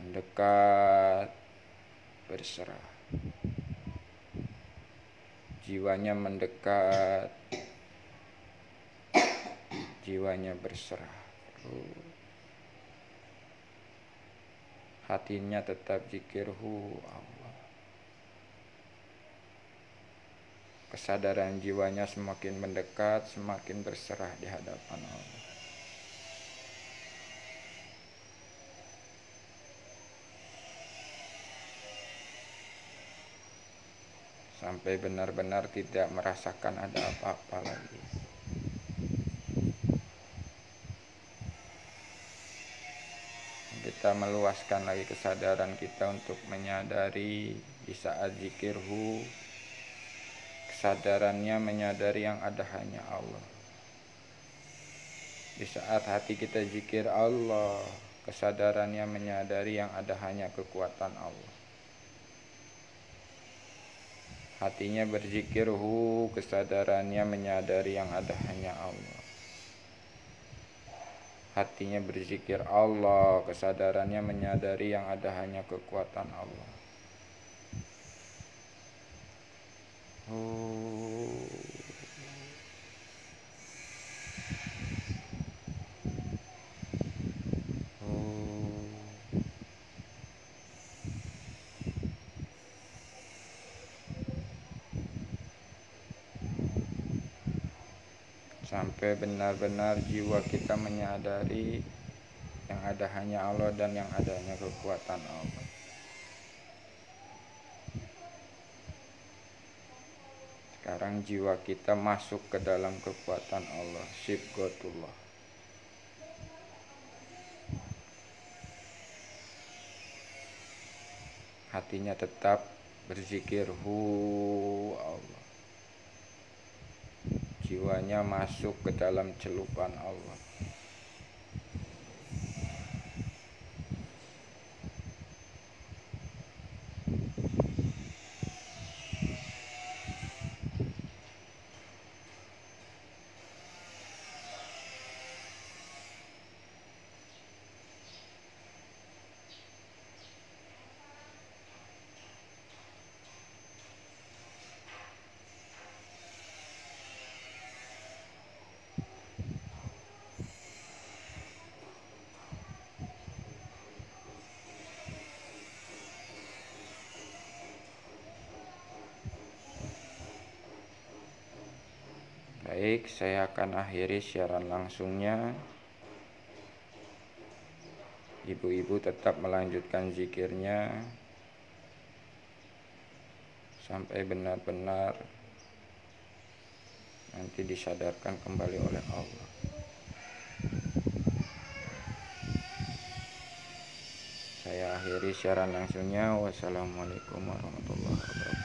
Speaker 1: Mendekat, berserah. Jiwanya mendekat, jiwanya berserah. Hatinya tetap zikirhu Allah. Kesadaran jiwanya semakin mendekat, semakin berserah di hadapan Allah. Sampai benar-benar tidak merasakan ada apa-apa lagi. Kita meluaskan lagi kesadaran kita untuk menyadari di saat zikirhu, kesadarannya menyadari yang ada hanya Allah. Di saat hati kita zikir Allah, kesadarannya menyadari yang ada hanya kekuatan Allah. Hatinya berzikirhu, kesadarannya menyadari yang ada hanya Allah. Hatinya berzikir Allah, kesadarannya menyadari yang ada hanya kekuatan Allah. Sampai benar-benar jiwa kita menyadari yang ada hanya Allah dan yang adanya kekuatan Allah. Sekarang jiwa kita masuk ke dalam kekuatan Allah, Sibghatullah. Hatinya tetap berzikirhu Allah. Jiwanya masuk ke dalam celupan Allah. Baik, saya akan akhiri siaran langsungnya. Ibu-ibu tetap melanjutkan zikirnya sampai benar-benar nanti disadarkan kembali oleh Allah. Saya akhiri siaran langsungnya. Wassalamualaikum warahmatullahi wabarakatuh.